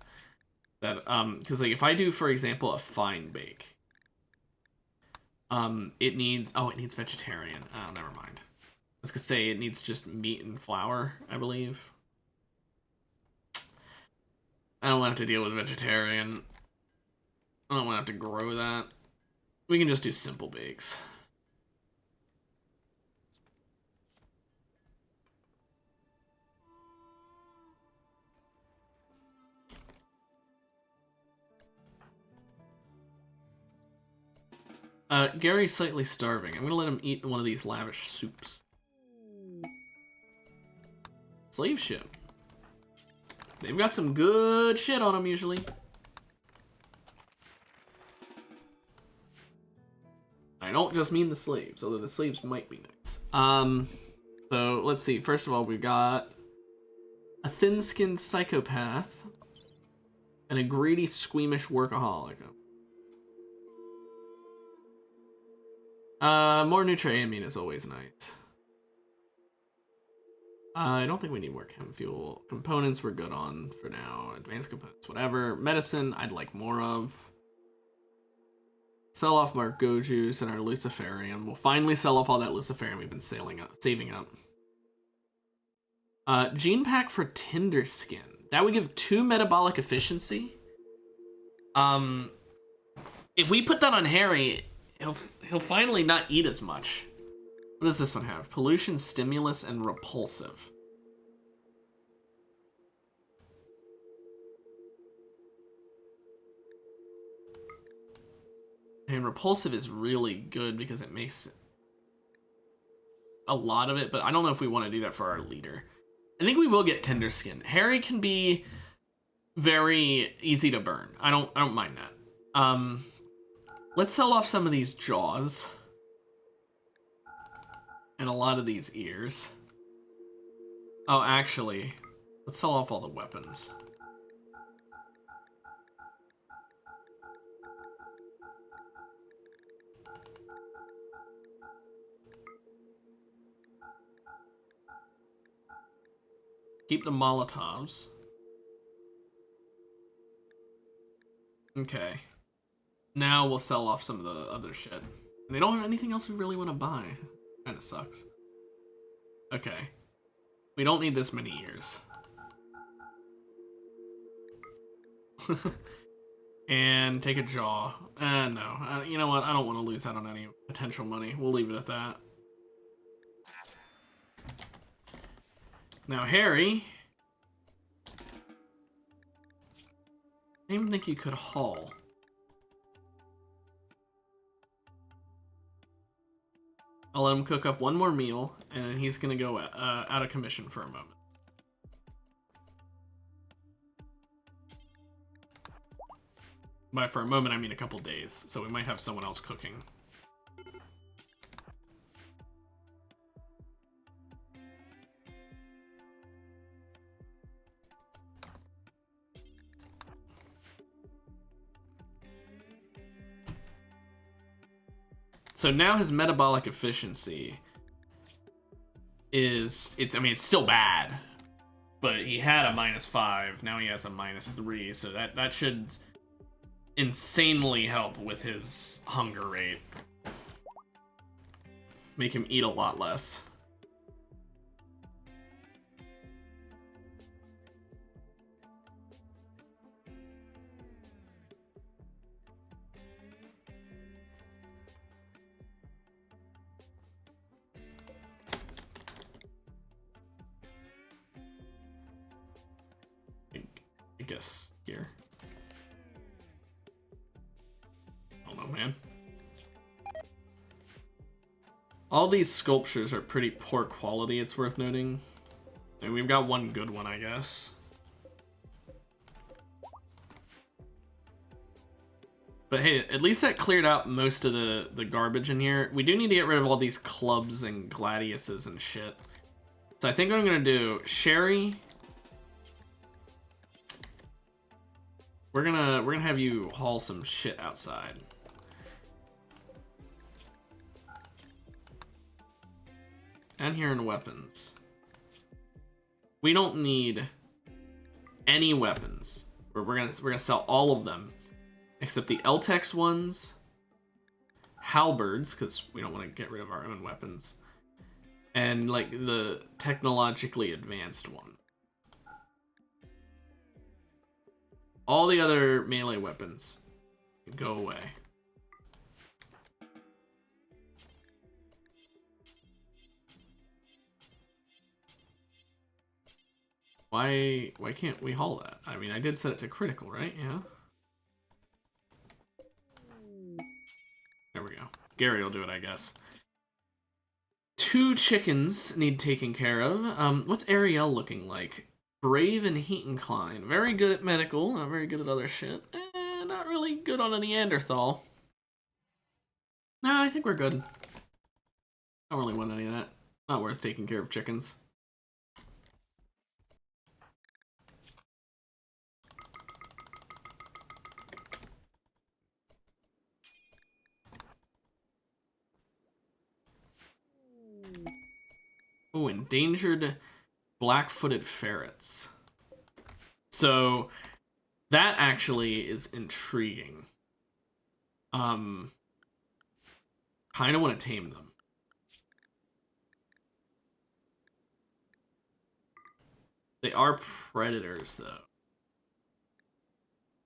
That because like if I do, for example, a fine bake, it needs vegetarian. Oh, never mind. I was gonna say it needs just meat and flour, I believe. I don't want to have to deal with vegetarian. I don't want to have to grow that. We can just do simple bakes. Gary's slightly starving. I'm gonna let him eat one of these lavish soups. Slave ship. They've got some good shit on them usually. I don't just mean the slaves, although the slaves might be nice. So let's see. First of all, we got a thin-skinned psychopath and a greedy, squeamish workaholic. More nutriamine is always nice. I don't think we need more chem fuel. Components we're good on for now. Advanced components, whatever. Medicine, I'd like more of. Sell off our Go Juice and our Luciferium. We'll finally sell off all that Luciferium we've been saving up. Gene pack for Tinder Skin. That would give 2 metabolic efficiency. If we put that on Harry, he'll finally not eat as much. What does this one have? Pollution, Stimulus, and Repulsive. And Repulsive is really good because it makes a lot of it, but I don't know if we want to do that for our leader. I think we will get Tinder Skin. Harry can be very easy to burn. I don't mind that. Let's sell off some of these jaws. And a lot of these ears. Oh, actually, let's sell off all the weapons. Keep the Molotovs. Okay. Now we'll sell off some of the other shit. And they don't have anything else we really want to buy. Kinda sucks. Okay. We don't need this many years. And take a jaw. No. You know what? I don't want to lose out on any potential money. We'll leave it at that. Now, Harry. I didn't even think you could haul. I'll let him cook up one more meal, and then he's gonna go out of commission for a moment. By for a moment, I mean a couple days, so we might have someone else cooking. So now his metabolic efficiency is, it's still bad, but he had a -5, now he has a -3, so that should insanely help with his hunger rate. Make him eat a lot less. I guess here. I don't know, man. All these sculptures are pretty poor quality, it's worth noting. And we've got one good one, I guess. But hey, at least that cleared out most of the garbage in here. We do need to get rid of all these clubs and gladiuses and shit. So I think what I'm gonna do, Sherry, we're gonna have you haul some shit outside. And here in weapons. We don't need any weapons. We're gonna sell all of them. Except the Eltex ones, halberds, because we don't want to get rid of our own weapons, and like the technologically advanced one. All the other melee weapons go away. Why can't we haul that? I mean, I did set it to critical, right? Yeah. There we go. Gary will do it, I guess. 2 chickens need taking care of. What's Ariel looking like? Brave and heat inclined. Very good at medical, not very good at other shit. Not really good on a Neanderthal. Nah, I think we're good. Don't really want any of that. Not worth taking care of chickens. Oh, endangered black-footed ferrets. So that actually is intriguing. Kind of want to tame them. They are predators, though.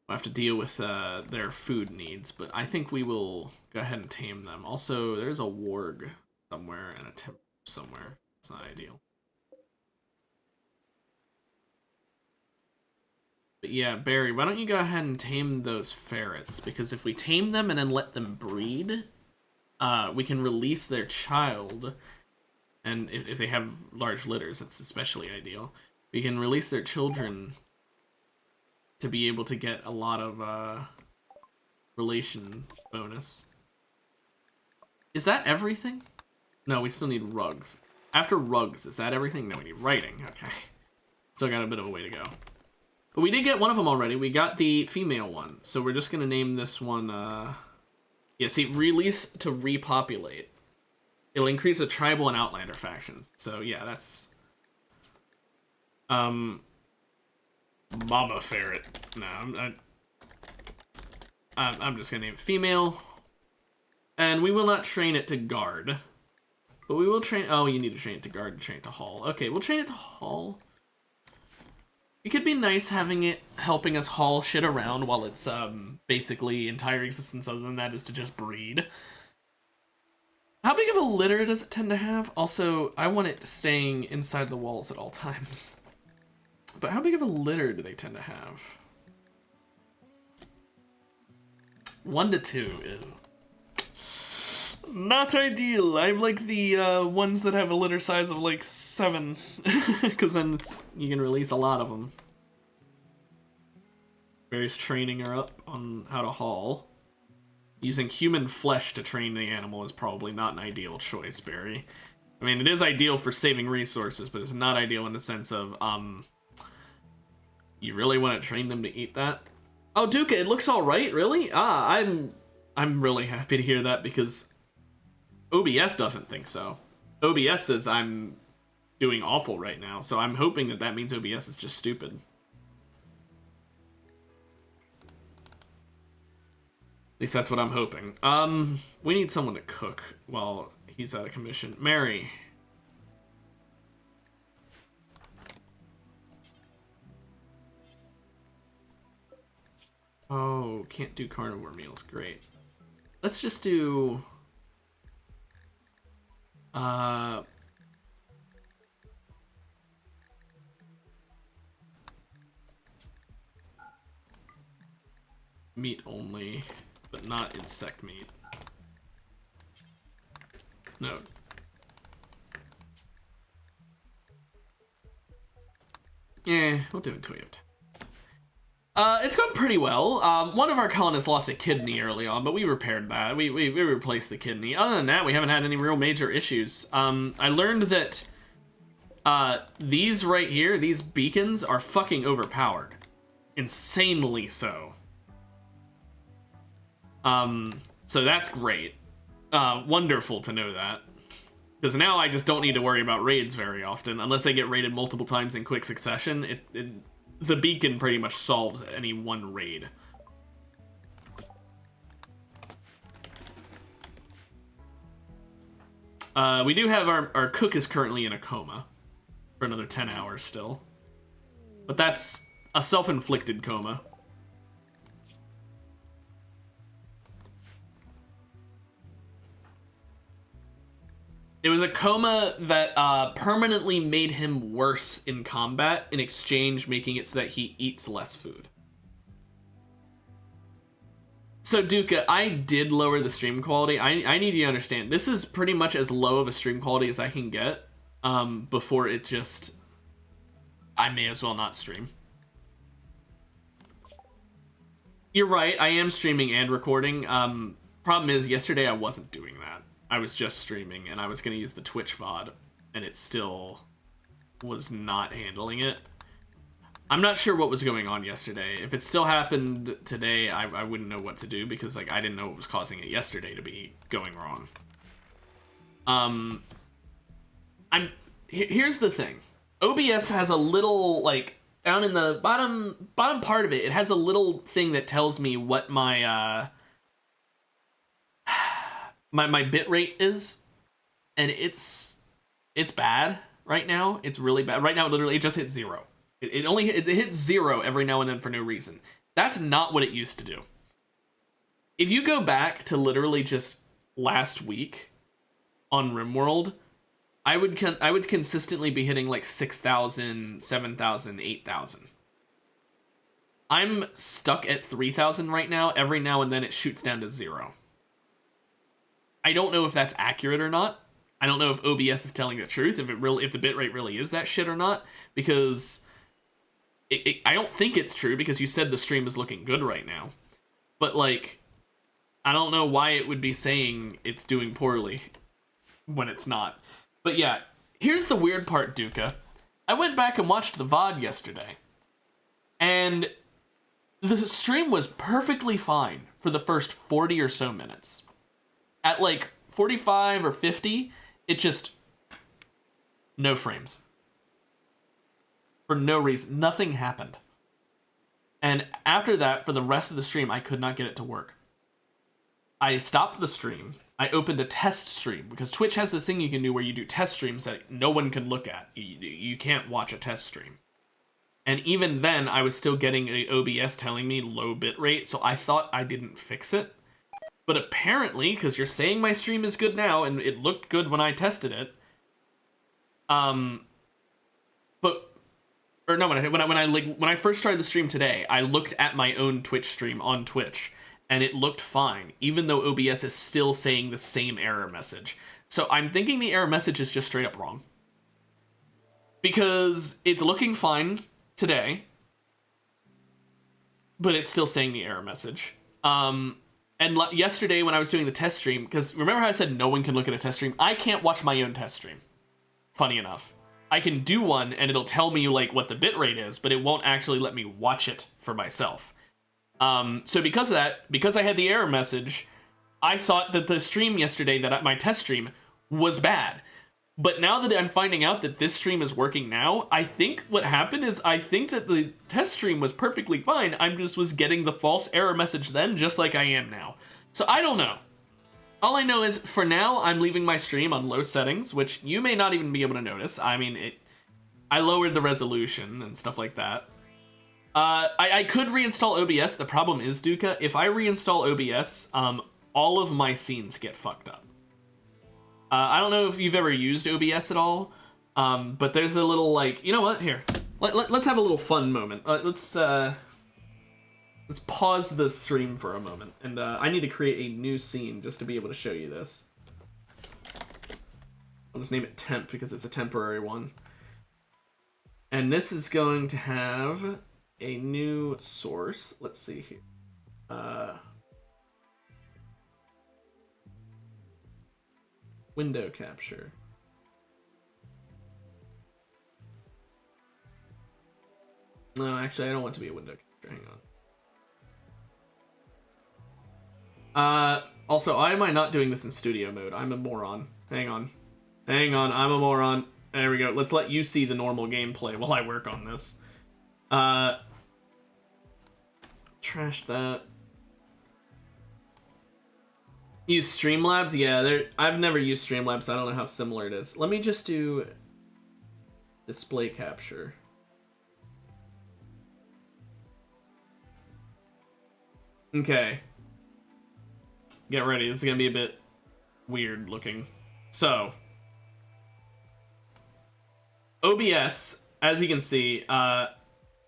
We'll have to deal with their food needs, but I think we will go ahead and tame them. Also, there's a warg somewhere and a timber somewhere. It's not ideal. But yeah, Barry, why don't you go ahead and tame those ferrets? Because if we tame them and then let them breed, we can release their child. And if they have large litters, that's especially ideal. We can release their children to be able to get a lot of relation bonus. Is that everything? No, we still need rugs. After rugs, is that everything? No, we need writing. Okay. Still got a bit of a way to go. But we did get one of them already. We got the female one. So we're just going to name this one... Yeah, see, release to repopulate. It'll increase the tribal and outlander factions. So yeah, that's... Mama ferret. No, I'm just gonna name it female. And we will not train it to guard. But we will train... Oh, you need to train it to guard to train it to haul. Okay, we'll train it to haul. It could be nice having it helping us haul shit around while its basically entire existence other than that is to just breed. How big of a litter does it tend to have? Also, I want it staying inside the walls at all times. But how big of a litter do they tend to have? 1 to 2 is not ideal. I like the ones that have a litter size of like 7, because then you can release a lot of them. Barry's training her up on how to haul. Using human flesh to train the animal is probably not an ideal choice, Barry. I mean, it is ideal for saving resources, but it's not ideal in the sense of, you really want to train them to eat that? Oh, Duca, it looks alright, really? I'm really happy to hear that, because OBS doesn't think so. OBS says I'm doing awful right now, so I'm hoping that means OBS is just stupid. At least that's what I'm hoping. We need someone to cook while he's out of commission. Mary. Oh, can't do carnivore meals. Great. Let's just do... meat only, but not insect meat. No. Yeah, we'll do it until we have time. It's gone pretty well. One of our colonists lost a kidney early on, but we repaired that. We replaced the kidney. Other than that, we haven't had any real major issues. I learned that these right here, these beacons, are fucking overpowered. Insanely so. So that's great. Wonderful to know that. Because now I just don't need to worry about raids very often. Unless I get raided multiple times in quick succession, the beacon pretty much solves any one raid. We do have our cook is currently in a coma for another 10 hours still. But that's a self-inflicted coma. It was a coma that permanently made him worse in combat, in exchange making it so that he eats less food. So, Duca, I did lower the stream quality. I need you to understand, this is pretty much as low of a stream quality as I can get before it just... I may as well not stream. You're right, I am streaming and recording. Problem is, yesterday I wasn't doing that. I was just streaming, and I was going to use the Twitch VOD, and it still was not handling it. I'm not sure what was going on yesterday. If it still happened today, I wouldn't know what to do, because like I didn't know what was causing it yesterday to be going wrong. Here's the thing. OBS has a little, like, down in the bottom part of it, it has a little thing that tells me what my my bitrate is, and it's bad right now. It's really bad right now. Literally, it just hit 0. It hits 0 every now and then for no reason. That's not what it used to do. If you go back to literally just last week on Rimworld, I would consistently be hitting like 6,000, 7,000, 8,000. I'm stuck at 3,000 right now. Every now and then it shoots down to 0. I don't know if that's accurate or not. I don't know if OBS is telling the truth, if the bitrate really is that shit or not, because I don't think it's true, because you said the stream is looking good right now. But like, I don't know why it would be saying it's doing poorly when it's not. But yeah, here's the weird part, Duca. I went back and watched the VOD yesterday, and the stream was perfectly fine for the first 40 or so minutes. At like 45 or 50, it just... no frames. For no reason. Nothing happened. And after that, for the rest of the stream, I could not get it to work. I stopped the stream. I opened a test stream, because Twitch has this thing you can do where you do test streams that no one can look at. You can't watch a test stream. And even then, I was still getting a OBS telling me low bitrate, so I thought I didn't fix it. But apparently, because you're saying my stream is good now, and it looked good when I tested it, when I first started the stream today, I looked at my own Twitch stream on Twitch, and it looked fine, even though OBS is still saying the same error message. So I'm thinking the error message is just straight up wrong, because it's looking fine today, but it's still saying the error message. And yesterday when I was doing the test stream, because remember how I said no one can look at a test stream? I can't watch my own test stream, funny enough. I can do one, and it'll tell me like what the bitrate is, but it won't actually let me watch it for myself. So because of that, because I had the error message, I thought that the stream yesterday, my test stream, was bad. But now that I'm finding out that this stream is working now, I think what happened is I think that the test stream was perfectly fine. I just was getting the false error message then, just like I am now. So I don't know. All I know is, for now, I'm leaving my stream on low settings, which you may not even be able to notice. I mean, I lowered the resolution and stuff like that. I could reinstall OBS. The problem is, Duca, if I reinstall OBS, all of my scenes get fucked up. I don't know if you've ever used OBS at all, but there's a little, like, you know what? Here, let's have a little fun moment. Let's pause the stream for a moment, and I need to create a new scene just to be able to show you this. I'll just name it temp because it's a temporary one. And this is going to have a new source. Let's see here. Window capture. No, actually, I don't want it to be a window capture. Hang on. Also, why am I not doing this in studio mode? I'm a moron. Hang on, I'm a moron. There we go. Let's let you see the normal gameplay while I work on this. Trash that. Use Streamlabs? Yeah, I've never used Streamlabs, so I don't know how similar it is. Let me just do display capture. Okay. Get ready, this is gonna be a bit weird looking. So, OBS, as you can see,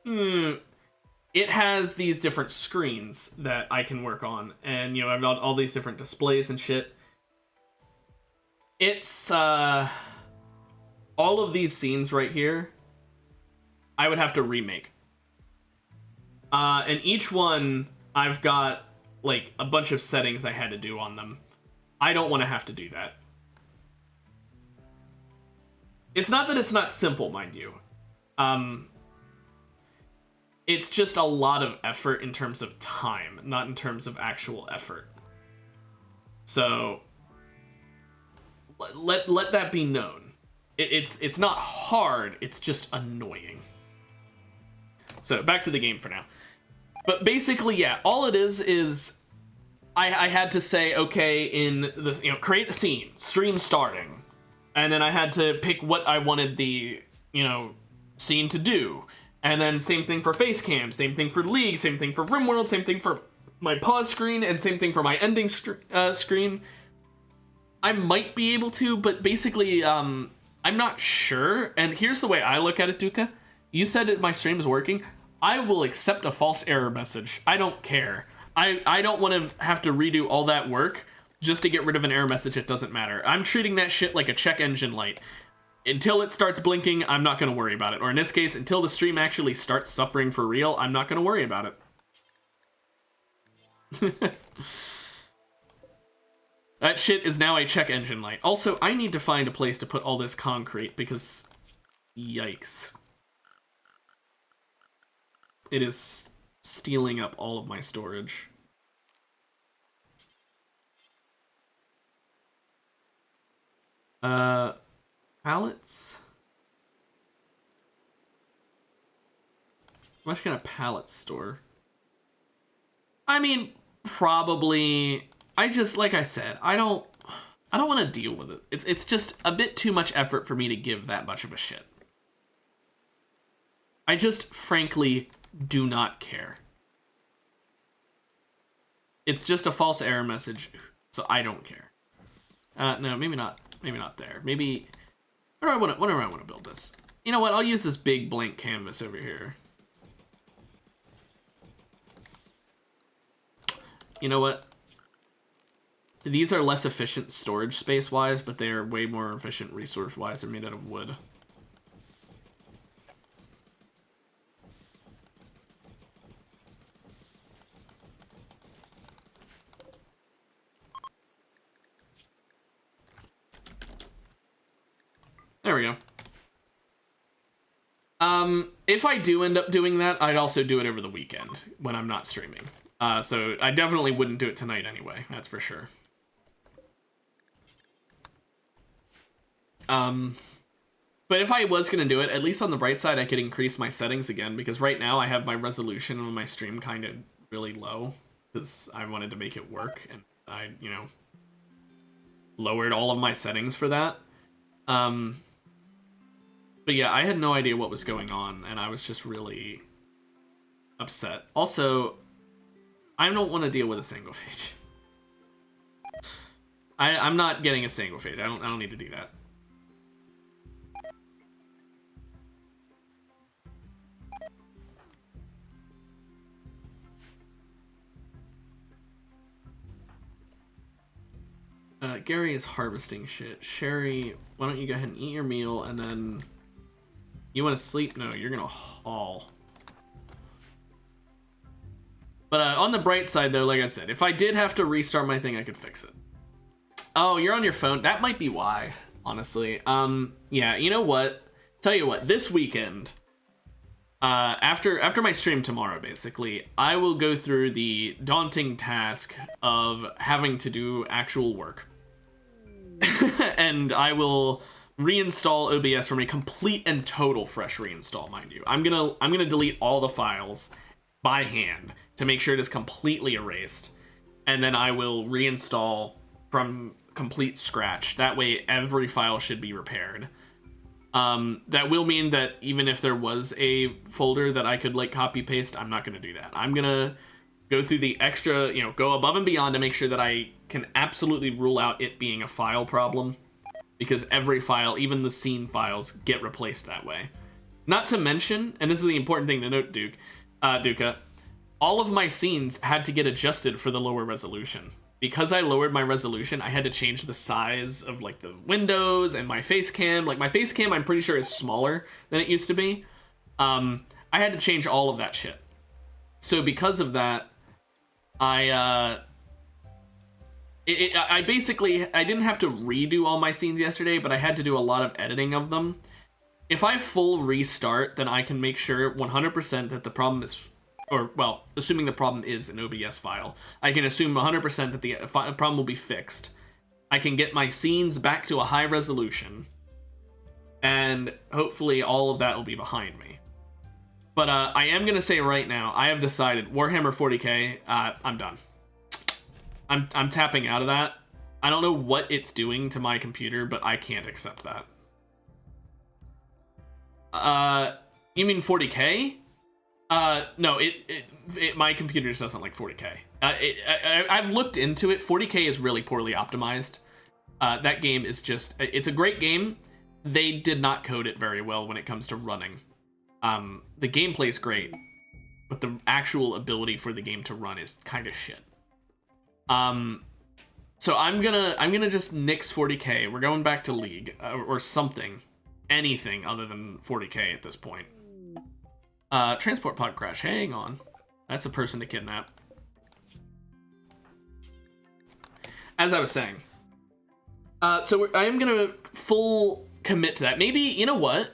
it has these different screens that I can work on, and you know, I've got all these different displays and shit. It's all of these scenes right here I would have to remake. And each one I've got like a bunch of settings I had to do on them. I don't want to have to do that. It's not that it's not simple, mind you. It's just a lot of effort in terms of time, not in terms of actual effort. So let that be known. It's not hard, it's just annoying. So back to the game for now. But basically, yeah, all it is I had to say, okay, in this, you know, create a scene, stream starting. And then I had to pick what I wanted the, you know, scene to do. And then same thing for face cam, same thing for League, same thing for Rimworld, same thing for my pause screen, and same thing for my ending screen. I might be able to, but basically, I'm not sure. And here's the way I look at it, Duka. You said that my stream is working. I will accept a false error message. I don't care. I don't want to have to redo all that work just to get rid of an error message. It doesn't matter. I'm treating that shit like a check engine light. Until it starts blinking, I'm not going to worry about it. Or in this case, until the stream actually starts suffering for real, I'm not going to worry about it. That shit is now a check engine light. Also, I need to find a place to put all this concrete because... Yikes. It is stealing up all of my storage. Pallets? How much can a pallet store? I mean, probably... like I said, I don't want to deal with it. It's just a bit too much effort for me to give that much of a shit. I just, frankly, do not care. It's just a false error message, so I don't care. No, maybe not. Maybe not there. Maybe... Where do I want to build this? You know what? I'll use this big blank canvas over here. You know what? These are less efficient storage space-wise, but they are way more efficient resource-wise. They're made out of wood. There we go. If I do end up doing that, I'd also do it over the weekend when I'm not streaming. So I definitely wouldn't do it tonight anyway, that's for sure. But if I was going to do it, at least on the bright side, I could increase my settings again, because right now I have my resolution on my stream kind of really low, because I wanted to make it work, and I, you know, lowered all of my settings for that. But yeah, I had no idea what was going on, and I was just really upset. Also, I don't want to deal with a single phage. I'm not getting a single phage. I don't need to do that. Gary is harvesting shit. Sherry, why don't you go ahead and eat your meal, and then... You want to sleep? No, you're gonna haul. But on the bright side, though, like I said, if I did have to restart my thing, I could fix it. Oh, you're on your phone? That might be why, honestly. Yeah, you know what? Tell you what, this weekend, after my stream tomorrow, basically, I will go through the daunting task of having to do actual work. And I will reinstall OBS from a complete and total fresh reinstall, mind you. I'm gonna delete all the files by hand to make sure it is completely erased, and then I will reinstall from complete scratch. That way every file should be repaired. That will mean that even if there was a folder that I could like copy paste, I'm not gonna do that. I'm gonna go through the extra, you know, go above and beyond to make sure that I can absolutely rule out it being a file problem. because every file, even the scene files, get replaced that way. Not to mention, and this is the important thing to note, Duca, all of my scenes had to get adjusted for the lower resolution. Because I lowered my resolution, I had to change the size of like the windows and my face cam. Like my face cam, I'm pretty sure is smaller than it used to be. I had to change all of that shit. So because of that, I didn't have to redo all my scenes yesterday, but I had to do a lot of editing of them. If I full restart, then I can make sure 100% that the problem is, or well, assuming the problem is an OBS file, I can assume 100% that the problem will be fixed. I can get my scenes back to a high resolution, and hopefully all of that will be behind me. But I am gonna say right now, I have decided Warhammer 40k. I'm done. I'm tapping out of that. I don't know what it's doing to my computer, but I can't accept that. You mean 40k? No, my computer just doesn't like 40k. I've looked into it. 40k is really poorly optimized. That game is just, it's a great game. They did not code it very well when it comes to running. The gameplay is great, but the actual ability for the game to run is kind of shit. So I'm gonna just nix 40k. We're going back to League or something, anything other than 40k at this point. Transport pod crash. Hang on, that's a person to kidnap. As I was saying, so I am gonna full commit to that. Maybe, you know what?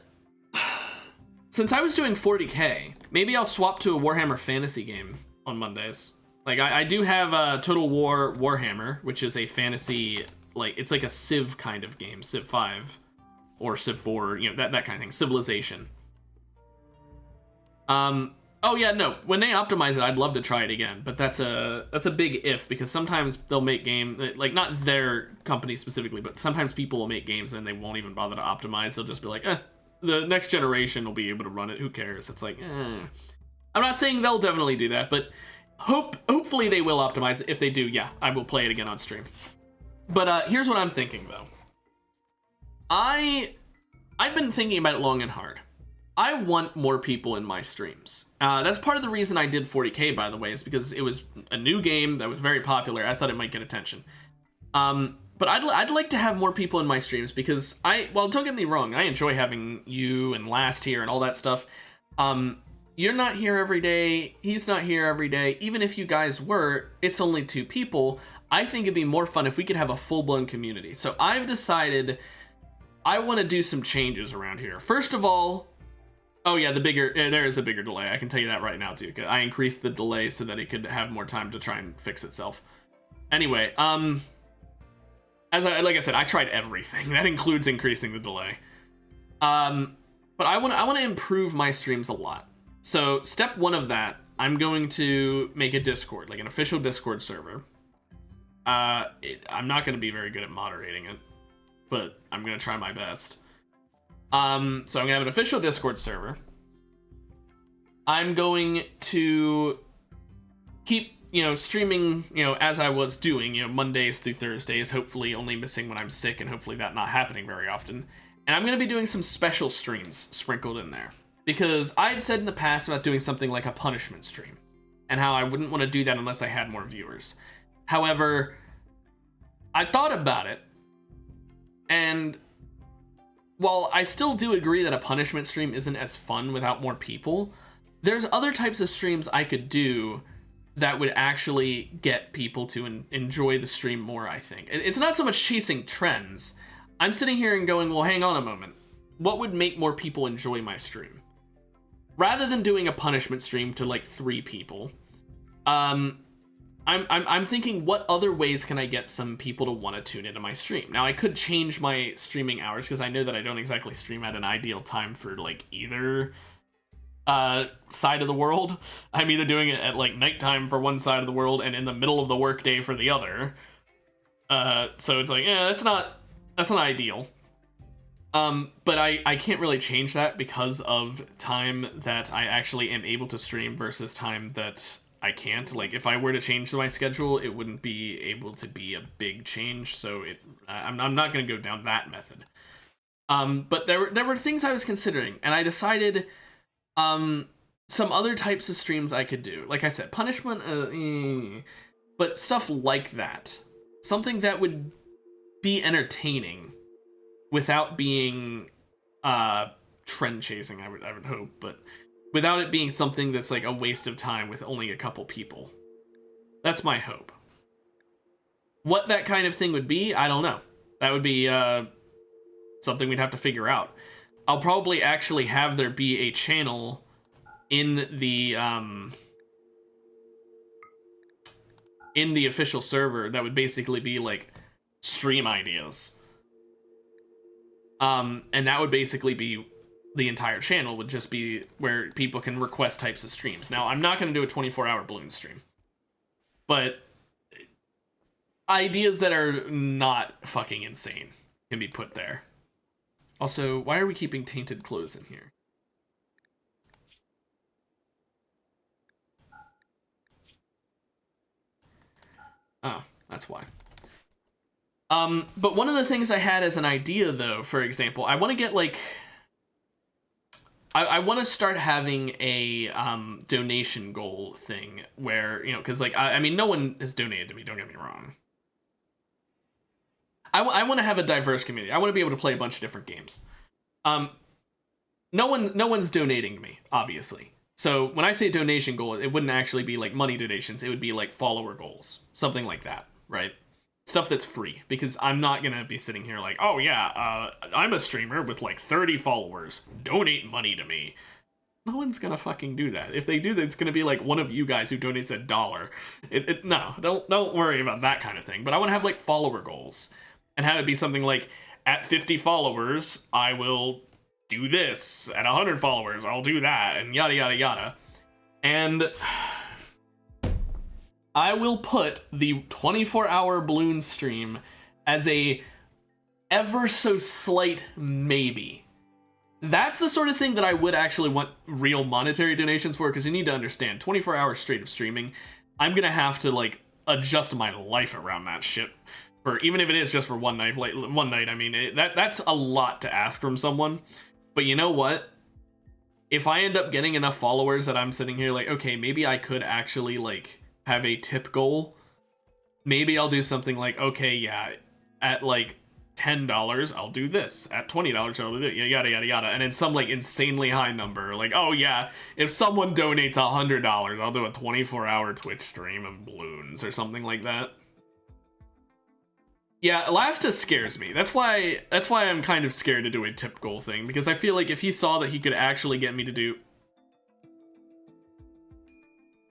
Since I was doing 40k, maybe I'll swap to a Warhammer fantasy game on Mondays. Like, I do have Total War Warhammer, which is a fantasy, like, it's like a Civ kind of game, Civ 5, or Civ 4, you know, that kind of thing, Civilization. Oh yeah, no, when they optimize it, I'd love to try it again, but that's a big if, because sometimes they'll make game, like, not their company specifically, but sometimes people will make games and they won't even bother to optimize. They'll just be like, the next generation will be able to run it, who cares? It's like, I'm not saying they'll definitely do that, but hopefully they will optimize it. If they do, yeah, I will play it again on stream. But here's what I'm thinking, though. I've been thinking about it long and hard. I want more people in my streams. That's part of the reason I did 40k, by the way, is because it was a new game that was very popular. I thought it might get attention. But I'd like to have more people in my streams because well, don't get me wrong, I enjoy having you and Last here and all that stuff. You're not here every day, he's not here every day. Even if you guys were, it's only 2 people. I think it'd be more fun if we could have a full-blown community. So I've decided I want to do some changes around here. First of all, oh yeah, there is a bigger delay. I can tell you that right now, too. I increased the delay so that it could have more time to try and fix itself. Anyway, like I said, I tried everything. That includes increasing the delay. But I want to improve my streams a lot. So step 1 of that, I'm going to make a Discord, like an official Discord server. I'm not going to be very good at moderating it, but I'm going to try my best. So I'm going to have an official Discord server. I'm going to keep, streaming, as I was doing, Mondays through Thursdays, hopefully only missing when I'm sick, and hopefully that not happening very often. And I'm going to be doing some special streams sprinkled in there. Because I had said in the past about doing something like a punishment stream, and how I wouldn't want to do that unless I had more viewers. However, I thought about it, and while I still do agree that a punishment stream isn't as fun without more people, there's other types of streams I could do that would actually get people to enjoy the stream more, I think. It's not so much chasing trends. I'm sitting here and going, well, hang on a moment. What would make more people enjoy my stream? Rather than doing a punishment stream to like 3 people, I'm thinking, what other ways can I get some people to want to tune into my stream? Now, I could change my streaming hours because I know that I don't exactly stream at an ideal time for like either side of the world. I'm either doing it at like nighttime for one side of the world and in the middle of the workday for the other. So it's like, yeah, that's not ideal. But I can't really change that because of time that I actually am able to stream versus time that I can't. Like, if I were to change my schedule, it wouldn't be able to be a big change, so I'm not going to go down that method. But there were things I was considering, and I decided some other types of streams I could do. Like I said, punishment, but stuff like that. Something that would be entertaining without being trend chasing, I would hope, but without it being something that's like a waste of time with only a couple people. That's my hope. What that kind of thing would be, I don't know. That would be something we'd have to figure out. I'll probably actually have there be a channel in the official server that would basically be like stream ideas. And that would basically be the entire channel, would just be where people can request types of streams. Now, I'm not going to do a 24-hour balloon stream, but ideas that are not fucking insane can be put there. Also, why are we keeping tainted clothes in here? Oh, that's why. But one of the things I had as an idea, though, for example, I want to get, like... I want to start having a donation goal thing where, you know, because, like, I mean, no one has donated to me, don't get me wrong. I want to have a diverse community. I want to be able to play a bunch of different games. No one's donating to me, obviously. So when I say donation goal, it wouldn't actually be like money donations. It would be like follower goals, something like that, right? Stuff that's free, because I'm not gonna be sitting here like, oh yeah, I'm a streamer with like 30 followers. Donate money to me. No one's gonna fucking do that. If they do that, it's gonna be like one of you guys who donates $1. No, don't worry about that kind of thing. But I want to have like follower goals, and have it be something like, at 50 followers, I will do this. At 100 followers, I'll do that, and yada yada yada. And I will put the 24-hour balloon stream as a ever so slight maybe. That's the sort of thing that I would actually want real monetary donations for, because you need to understand, 24 hours straight of streaming, I'm gonna have to like adjust my life around that shit. For even if it is just for one night, like one night, I mean, that's a lot to ask from someone. But you know what? If I end up getting enough followers that I'm sitting here like, okay, maybe I could actually like have a tip goal. Maybe I'll do something like, okay, yeah, at like $10, I'll do this. At $20, I'll do it. Yada yada yada. And it's some like insanely high number. Like, oh yeah, if someone donates $100, I'll do a 24-hour Twitch stream of balloons or something like that. Yeah, Elastus scares me. That's why I'm kind of scared to do a tip goal thing, because I feel like if he saw that he could actually get me to do...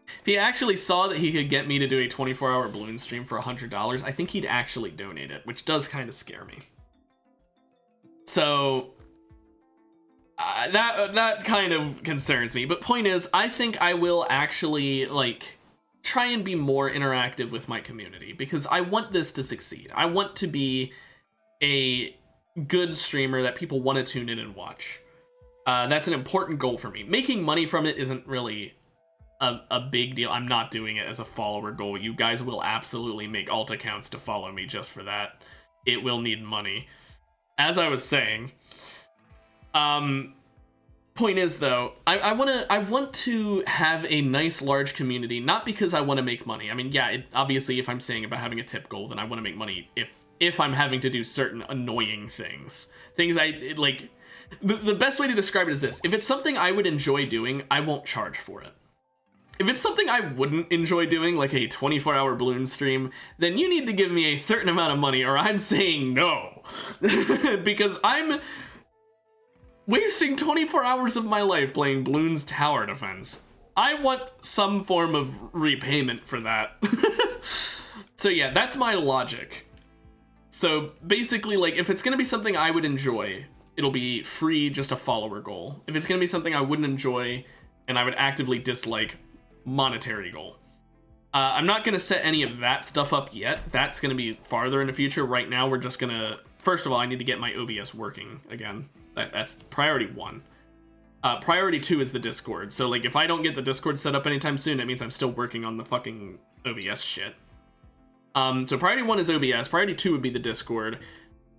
If he actually saw that he could get me to do a 24-hour balloon stream for $100, I think he'd actually donate it, which does kind of scare me. So... that kind of concerns me. But point is, I think I will actually, like... try and be more interactive with my community, because I want this to succeed. I want to be a good streamer that people want to tune in and watch. That's an important goal for me. Making money from it isn't really a big deal. I'm not doing it as a follower goal. You guys will absolutely make alt accounts to follow me just for that. It will need money. As I was saying, point is, though, I want to have a nice large community, not because I want to make money. I mean, yeah, obviously if I'm saying about having a tip goal, then I want to make money if I'm having to do certain annoying things. The best way to describe it is this: if it's something I would enjoy doing, I won't charge for it. If it's something I wouldn't enjoy doing, like a 24-hour balloon stream, then you need to give me a certain amount of money, or I'm saying no. Because I'm wasting 24 hours of my life playing Bloons Tower Defense. I want some form of repayment for that. So yeah, that's my logic. So basically, like, if it's gonna be something I would enjoy, it'll be free, just a follower goal. If it's gonna be something I wouldn't enjoy and I would actively dislike, monetary goal. I'm not gonna set any of that stuff up yet. That's gonna be farther in the future. Right now, we're just gonna... First of all, I need to get my OBS working again. That's priority one. Priority 2 is the Discord. So, like, if I don't get the Discord set up anytime soon, that means I'm still working on the fucking OBS shit. So priority 1 is OBS, priority 2 would be the Discord,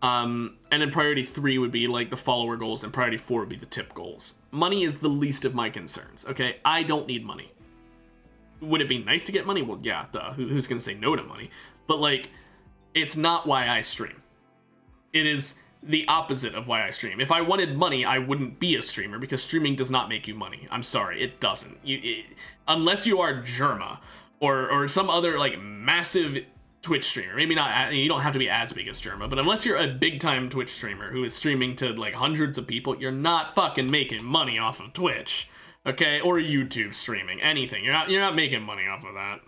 and then priority 3 would be, like, the follower goals, and priority 4 would be the tip goals. Money is the least of my concerns, okay? I don't need money. Would it be nice to get money? Well, yeah, duh. Who's gonna say no to money? But, like, it's not why I stream. It is the opposite of why I stream. If I wanted money, I wouldn't be a streamer, because streaming does not make you money. I'm sorry, it doesn't. Unless you are Germa, or some other, like, massive Twitch streamer. Maybe not, you don't have to be as big as Germa, but unless you're a big-time Twitch streamer who is streaming to, like, hundreds of people, you're not fucking making money off of Twitch, okay? Or YouTube streaming, anything. You're not making money off of that.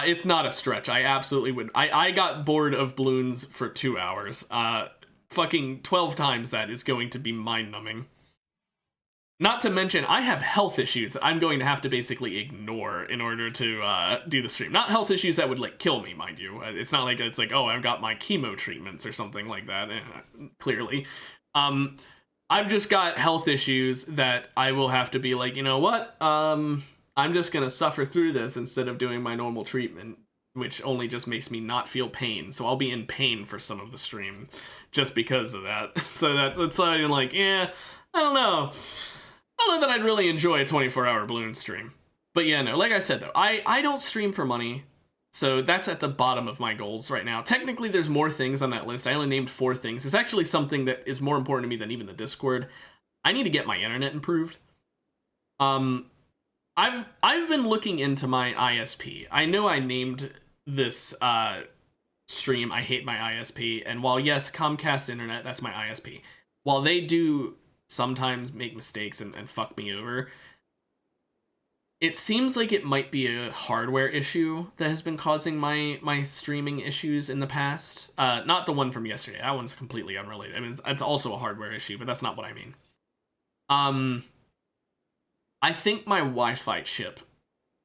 It's not a stretch. I absolutely would. I got bored of balloons for 2 hours. Fucking 12 times that is going to be mind-numbing. Not to mention, I have health issues that I'm going to have to basically ignore in order to do the stream. Not health issues that would, like, kill me, mind you. It's not like it's like, oh, I've got my chemo treatments or something like that, clearly. I've just got health issues that I will have to be like, you know what? I'm just gonna suffer through this instead of doing my normal treatment, which only just makes me not feel pain. So I'll be in pain for some of the stream just because of that. So that's like, yeah, I don't know that I'd really enjoy a 24-hour balloon stream. But yeah, no, like I said though, I don't stream for money. So that's at the bottom of my goals right now. Technically, there's more things on that list. I only named 4 things. There's actually something that is more important to me than even the Discord. I need to get my internet improved. I've been looking into my ISP. I know I named this stream I Hate My ISP, and while yes, Comcast Internet, that's my ISP. While they do sometimes make mistakes and fuck me over, it seems like it might be a hardware issue that has been causing my streaming issues in the past. Not the one from yesterday. That one's completely unrelated. I mean, it's also a hardware issue, but that's not what I mean. I think my Wi-Fi chip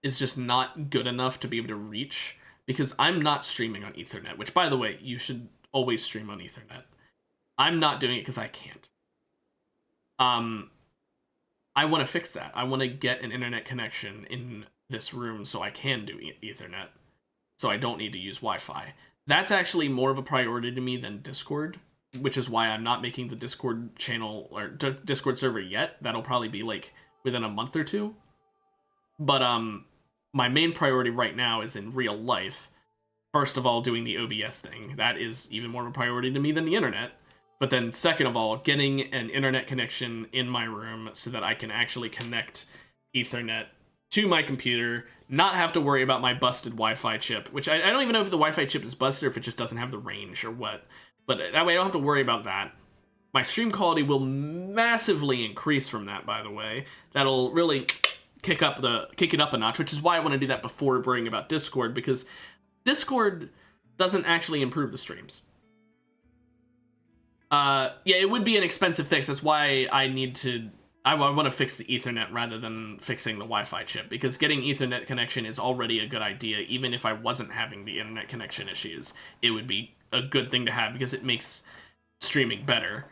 is just not good enough to be able to reach, because I'm not streaming on Ethernet, which, by the way, you should always stream on Ethernet. I'm not doing it because I can't. I want to fix that. I want to get an internet connection in this room so I can do Ethernet, so I don't need to use Wi-Fi. That's actually more of a priority to me than Discord, which is why I'm not making the Discord channel or Discord server yet. That'll probably be like within a month or 2. But my main priority right now is in real life. First of all, doing the OBS thing. That is even more of a priority to me than the internet. But then second of all, getting an internet connection in my room so that I can actually connect Ethernet to my computer, not have to worry about my busted Wi-Fi chip, which I don't even know if the Wi-Fi chip is busted or if it just doesn't have the range or what. But that way I don't have to worry about that. My stream quality will massively increase from that, by the way. That'll really kick it up a notch, which is why I want to do that before worrying about Discord, because Discord doesn't actually improve the streams. Yeah, it would be an expensive fix. That's why I want to fix the Ethernet rather than fixing the Wi-Fi chip, because getting Ethernet connection is already a good idea. Even if I wasn't having the internet connection issues, it would be a good thing to have because it makes streaming better.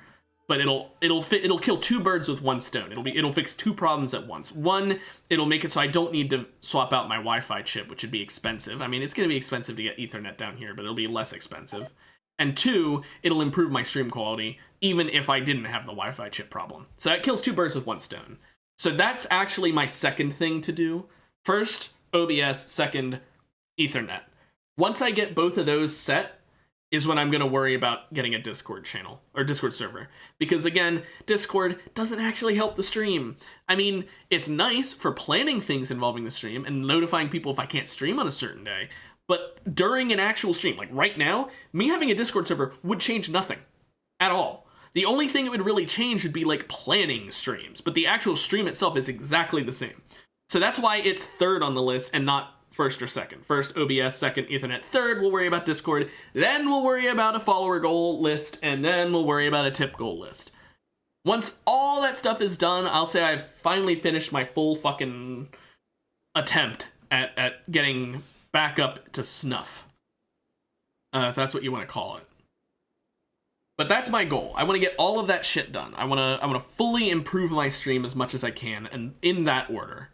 But it'll kill 2 birds with 1 stone. It'll fix 2 problems at once. One, it'll make it so I don't need to swap out my Wi-Fi chip, which would be expensive. I mean, it's going to be expensive to get Ethernet down here, but it'll be less expensive. And 2, it'll improve my stream quality, even if I didn't have the Wi-Fi chip problem. So that kills 2 birds with 1 stone. So that's actually my second thing to do. First, OBS. Second, Ethernet. Once I get both of those set, is when I'm going to worry about getting a Discord channel, or Discord server. Because again, Discord doesn't actually help the stream. I mean, it's nice for planning things involving the stream and notifying people if I can't stream on a certain day. But during an actual stream, like right now, me having a Discord server would change nothing at all. The only thing it would really change would be like planning streams, but the actual stream itself is exactly the same. So that's why it's third on the list and not first or second. First OBS, second Ethernet, third we'll worry about Discord, then we'll worry about a follower goal list, and then we'll worry about a tip goal list. Once all that stuff is done, I'll say I've finally finished my full fucking attempt at getting back up to snuff. If that's what you want to call it. But that's my goal. I want to get all of that shit done. I want to fully improve my stream as much as I can, and in that order.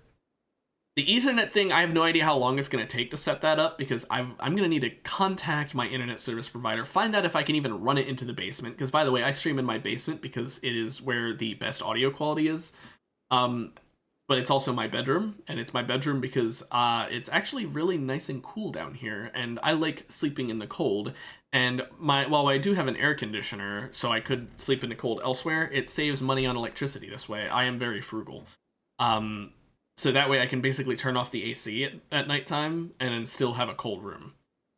The Ethernet thing, I have no idea how long it's going to take to set that up, because I'm going to need to contact my internet service provider, find out if I can even run it into the basement, because by the way, I stream in my basement because it is where the best audio quality is. But it's also my bedroom, and it's my bedroom because it's actually really nice and cool down here, and I like sleeping in the cold. And while I do have an air conditioner, so I could sleep in the cold elsewhere, it saves money on electricity this way. I am very frugal. So that way I can basically turn off the AC at nighttime and then still have a cold room.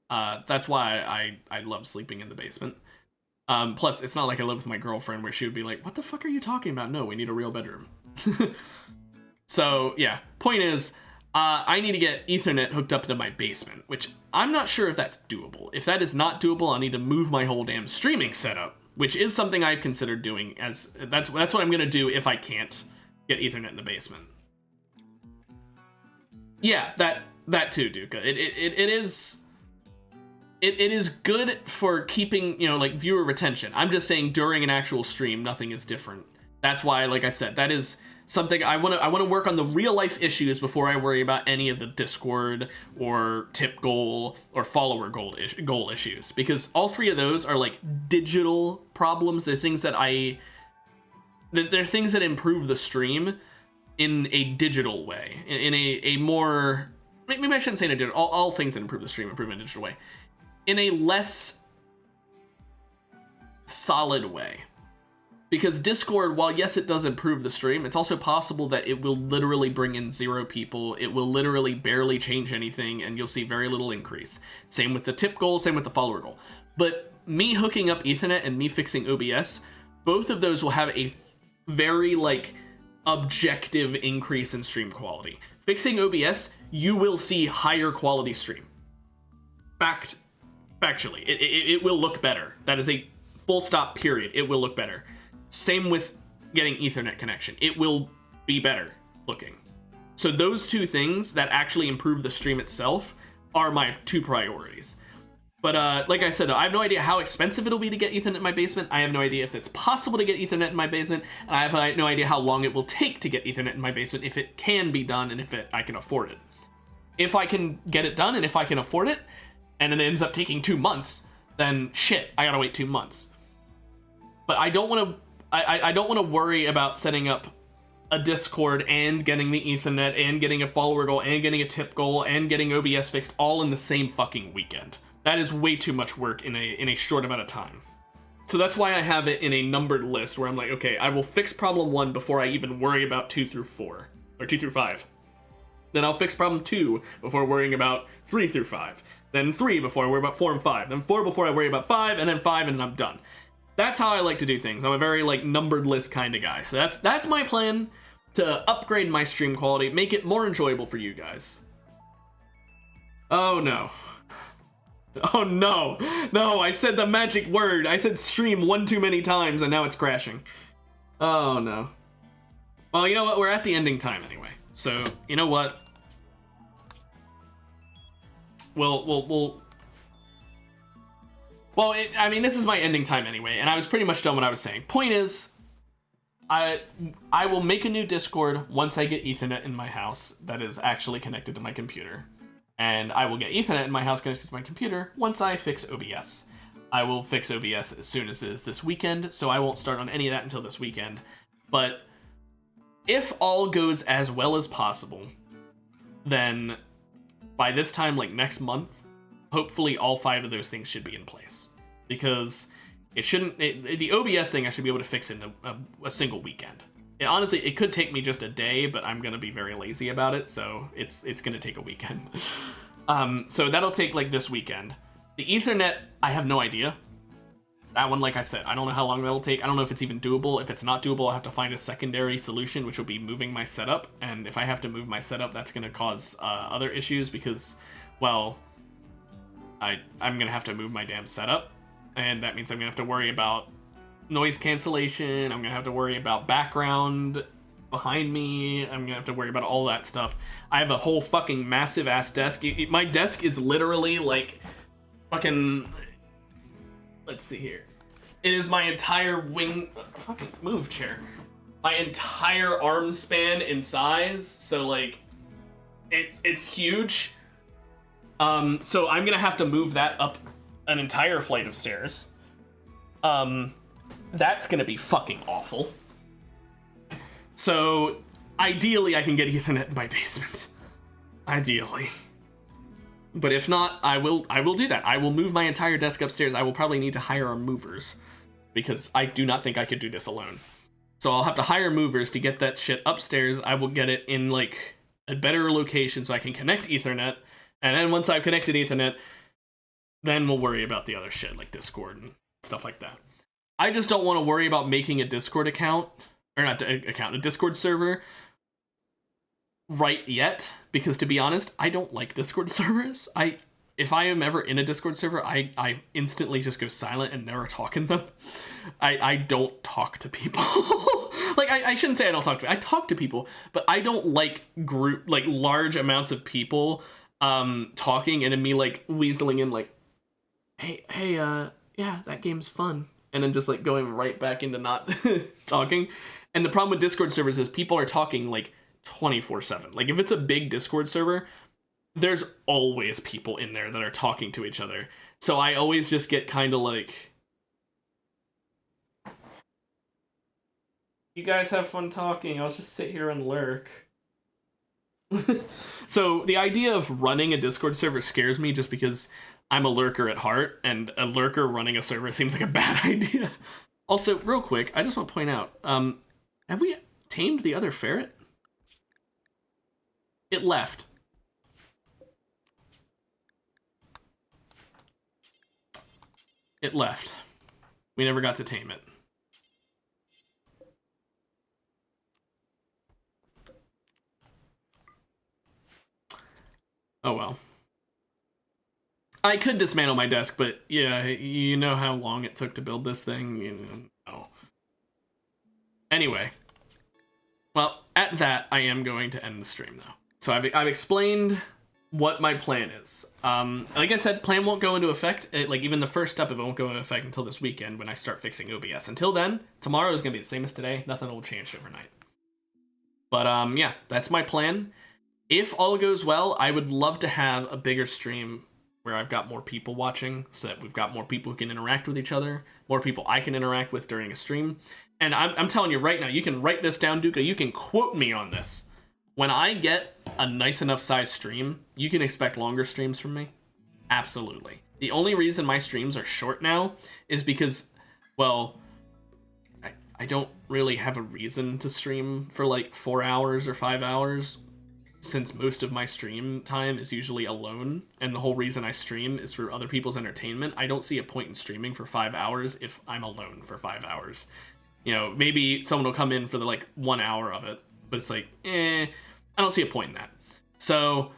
That's why I love sleeping in the basement. Plus, it's not like I live with my girlfriend where she would be like, what the fuck are you talking about? No, we need a real bedroom. So, yeah. Point is, I need to get Ethernet hooked up to my basement, which I'm not sure if that's doable. If that is not doable, I'll need to move my whole damn streaming setup, which is something I've considered doing. As that's what I'm going to do if I can't get Ethernet in the basement. Yeah, that too, Duca. It is good for keeping, like, viewer retention. I'm just saying during an actual stream, nothing is different. That's why, like I said, that is something I want to work on, the real life issues before I worry about any of the Discord or tip goal or follower goal issues, because all three of those are like digital problems. They're things that they're things that improve the stream in a digital way, in a more, maybe I shouldn't say in a digital, all things that improve the stream improve in a digital way, in a less solid way. Because Discord, while yes, it does improve the stream, it's also possible that it will literally bring in 0 people, it will literally barely change anything, and you'll see very little increase. Same with the tip goal, same with the follower goal. But me hooking up Ethernet and me fixing OBS, both of those will have a very, like, objective increase in stream quality. Fixing OBS, you will see higher quality stream. Factually, it will look better. That is a full stop, period. It will look better. Same with getting Ethernet connection. It will be better looking. So those two things that actually improve the stream itself are my 2 priorities. But like I said, though, I have no idea how expensive it'll be to get Ethernet in my basement. I have no idea if it's possible to get Ethernet in my basement. And I have no idea how long it will take to get Ethernet in my basement, if it can be done and if I can afford it. If I can get it done and if I can afford it, and it ends up taking 2 months, then shit, I gotta wait 2 months. But I don't want to worry about setting up a Discord and getting the Ethernet and getting a follower goal and getting a tip goal and getting OBS fixed all in the same fucking weekend. That is way too much work in a short amount of time. So that's why I have it in a numbered list where I'm like, okay, I will fix problem 1 before I even worry about 2 through 4, or 2 through 5. Then I'll fix problem 2 before worrying about 3 through 5. Then 3 before I worry about 4 and 5. Then 4 before I worry about 5, and then 5, and then I'm done. That's how I like to do things. I'm a very, like, numbered list kind of guy. So that's my plan to upgrade my stream quality, make it more enjoyable for you guys. Oh no. Oh no. No, I said the magic word. I said stream 1 too many times and now it's crashing. Oh no. Well, you know what? We're at the ending time anyway. So, you know what? Well, I mean, this is my ending time anyway, and I was pretty much done what I was saying. Point is, I will make a new Discord once I get Ethernet in my house that is actually connected to my computer. And I will get Ethernet in my house connected to my computer once I fix OBS. I will fix OBS as soon as it is this weekend, so I won't start on any of that until this weekend. But if all goes as well as possible, then by this time, like next month, hopefully all 5 of those things should be in place. Because the OBS thing I should be able to fix in a single weekend. Honestly, it could take me just a day, but I'm going to be very lazy about it, so it's going to take a weekend. So that'll take, like, this weekend. The Ethernet, I have no idea. That one, like I said, I don't know how long that'll take. I don't know if it's even doable. If it's not doable, I'll have to find a secondary solution, which will be moving my setup. And if I have to move my setup, that's going to cause other issues because, well, I'm going to have to move my damn setup. And that means I'm going to have to worry about noise cancellation. I'm going to have to worry about background behind me. I'm going to have to worry about all that stuff. I have a whole fucking massive ass desk. My desk is literally like fucking... Let's see here. It is my entire wing... Fucking move, chair. My entire arm span in size, so, like, it's huge. So I'm gonna have to move that up an entire flight of stairs. That's gonna be fucking awful. So, ideally, I can get Ethernet in my basement. Ideally. But if not, I will do that. I will move my entire desk upstairs. I will probably need to hire movers, because I do not think I could do this alone. So I'll have to hire movers to get that shit upstairs. I will get it in, like, a better location so I can connect Ethernet. And then once I've connected Ethernet, then we'll worry about the other shit, like Discord and stuff like that. I just don't want to worry about making a Discord account, or not account, a Discord server right yet, because to be honest, I don't like Discord servers. If I am ever in a Discord server, I instantly just go silent and never talk in them. I don't talk to people. Like, I shouldn't say I don't talk to people. I talk to people, but I don't like large amounts of people talking and then me, like, weaseling in, like, hey, yeah, that game's fun. And then just, like, going right back into not talking. And the problem with Discord servers is people are talking, like, 24/7. Like, if it's a big Discord server, there's always people in there that are talking to each other. So I always just get kind of like, you guys have fun talking, I'll just sit here and lurk. So the idea of running a Discord server scares me just because I'm a lurker at heart, and a lurker running a server seems like a bad idea. Also, real quick, I just want to point out, have we tamed the other ferret? It left. It left. We never got to tame it. Oh well. I could dismantle my desk, but yeah, you know how long it took to build this thing? You know. Anyway. Well, at that, I am going to end the stream now. So I've explained what my plan is. Like I said, plan won't go into effect. Like, even the first step of it won't go into effect until this weekend when I start fixing OBS. Until then, tomorrow is going to be the same as today. Nothing will change overnight. But yeah, that's my plan. If all goes well, I would love to have a bigger stream where I've got more people watching, so that we've got more people who can interact with each other, more people I can interact with during a stream. And I'm telling you right now, you can write this down, Duca. You can quote me on this. When I get a nice enough size stream, you can expect longer streams from me. Absolutely. The only reason my streams are short now is because, well, I don't really have a reason to stream for like 4 hours or 5 hours, since most of my stream time is usually alone, and the whole reason I stream is for other people's entertainment. I don't see a point in streaming for 5 hours if I'm alone for 5 hours. You know, maybe someone will come in for the, like, 1 hour of it, but it's like, I don't see a point in that. So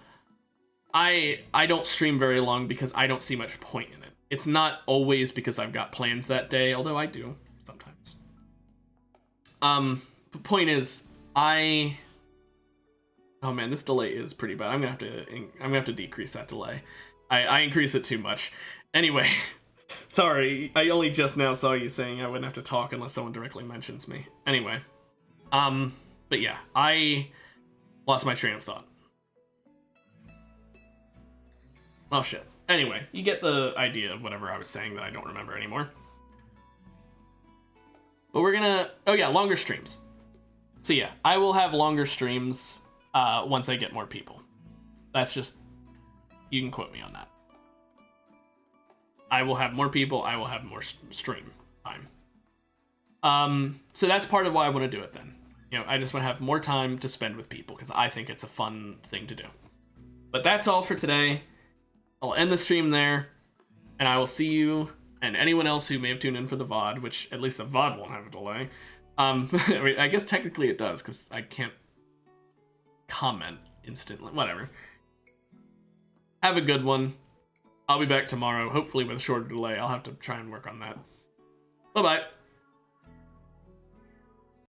I don't stream very long because I don't see much point in it. It's not always because I've got plans that day, although I do sometimes. The point is, oh man, this delay is pretty bad. I'm gonna have to decrease that delay. I increase it too much. Anyway, sorry, I only just now saw you saying I wouldn't have to talk unless someone directly mentions me. Anyway, but yeah, I lost my train of thought. Well, shit. Anyway, you get the idea of whatever I was saying that I don't remember anymore. But we're gonna, oh yeah, longer streams. So yeah, I will have longer streams once I get more people. That's just, you can quote me on that. I will have more people, I will have more stream time. So that's part of why I want to do it then. You know, I just want to have more time to spend with people because I think it's a fun thing to do. But that's all for today. I'll end the stream there, and I will see you and anyone else who may have tuned in for the VOD, which at least the VOD won't have a delay. I mean, I guess technically it does because I can't comment instantly. Whatever. Have a good one. I'll be back tomorrow, hopefully with a shorter delay. I'll have to try and work on that. Bye-bye.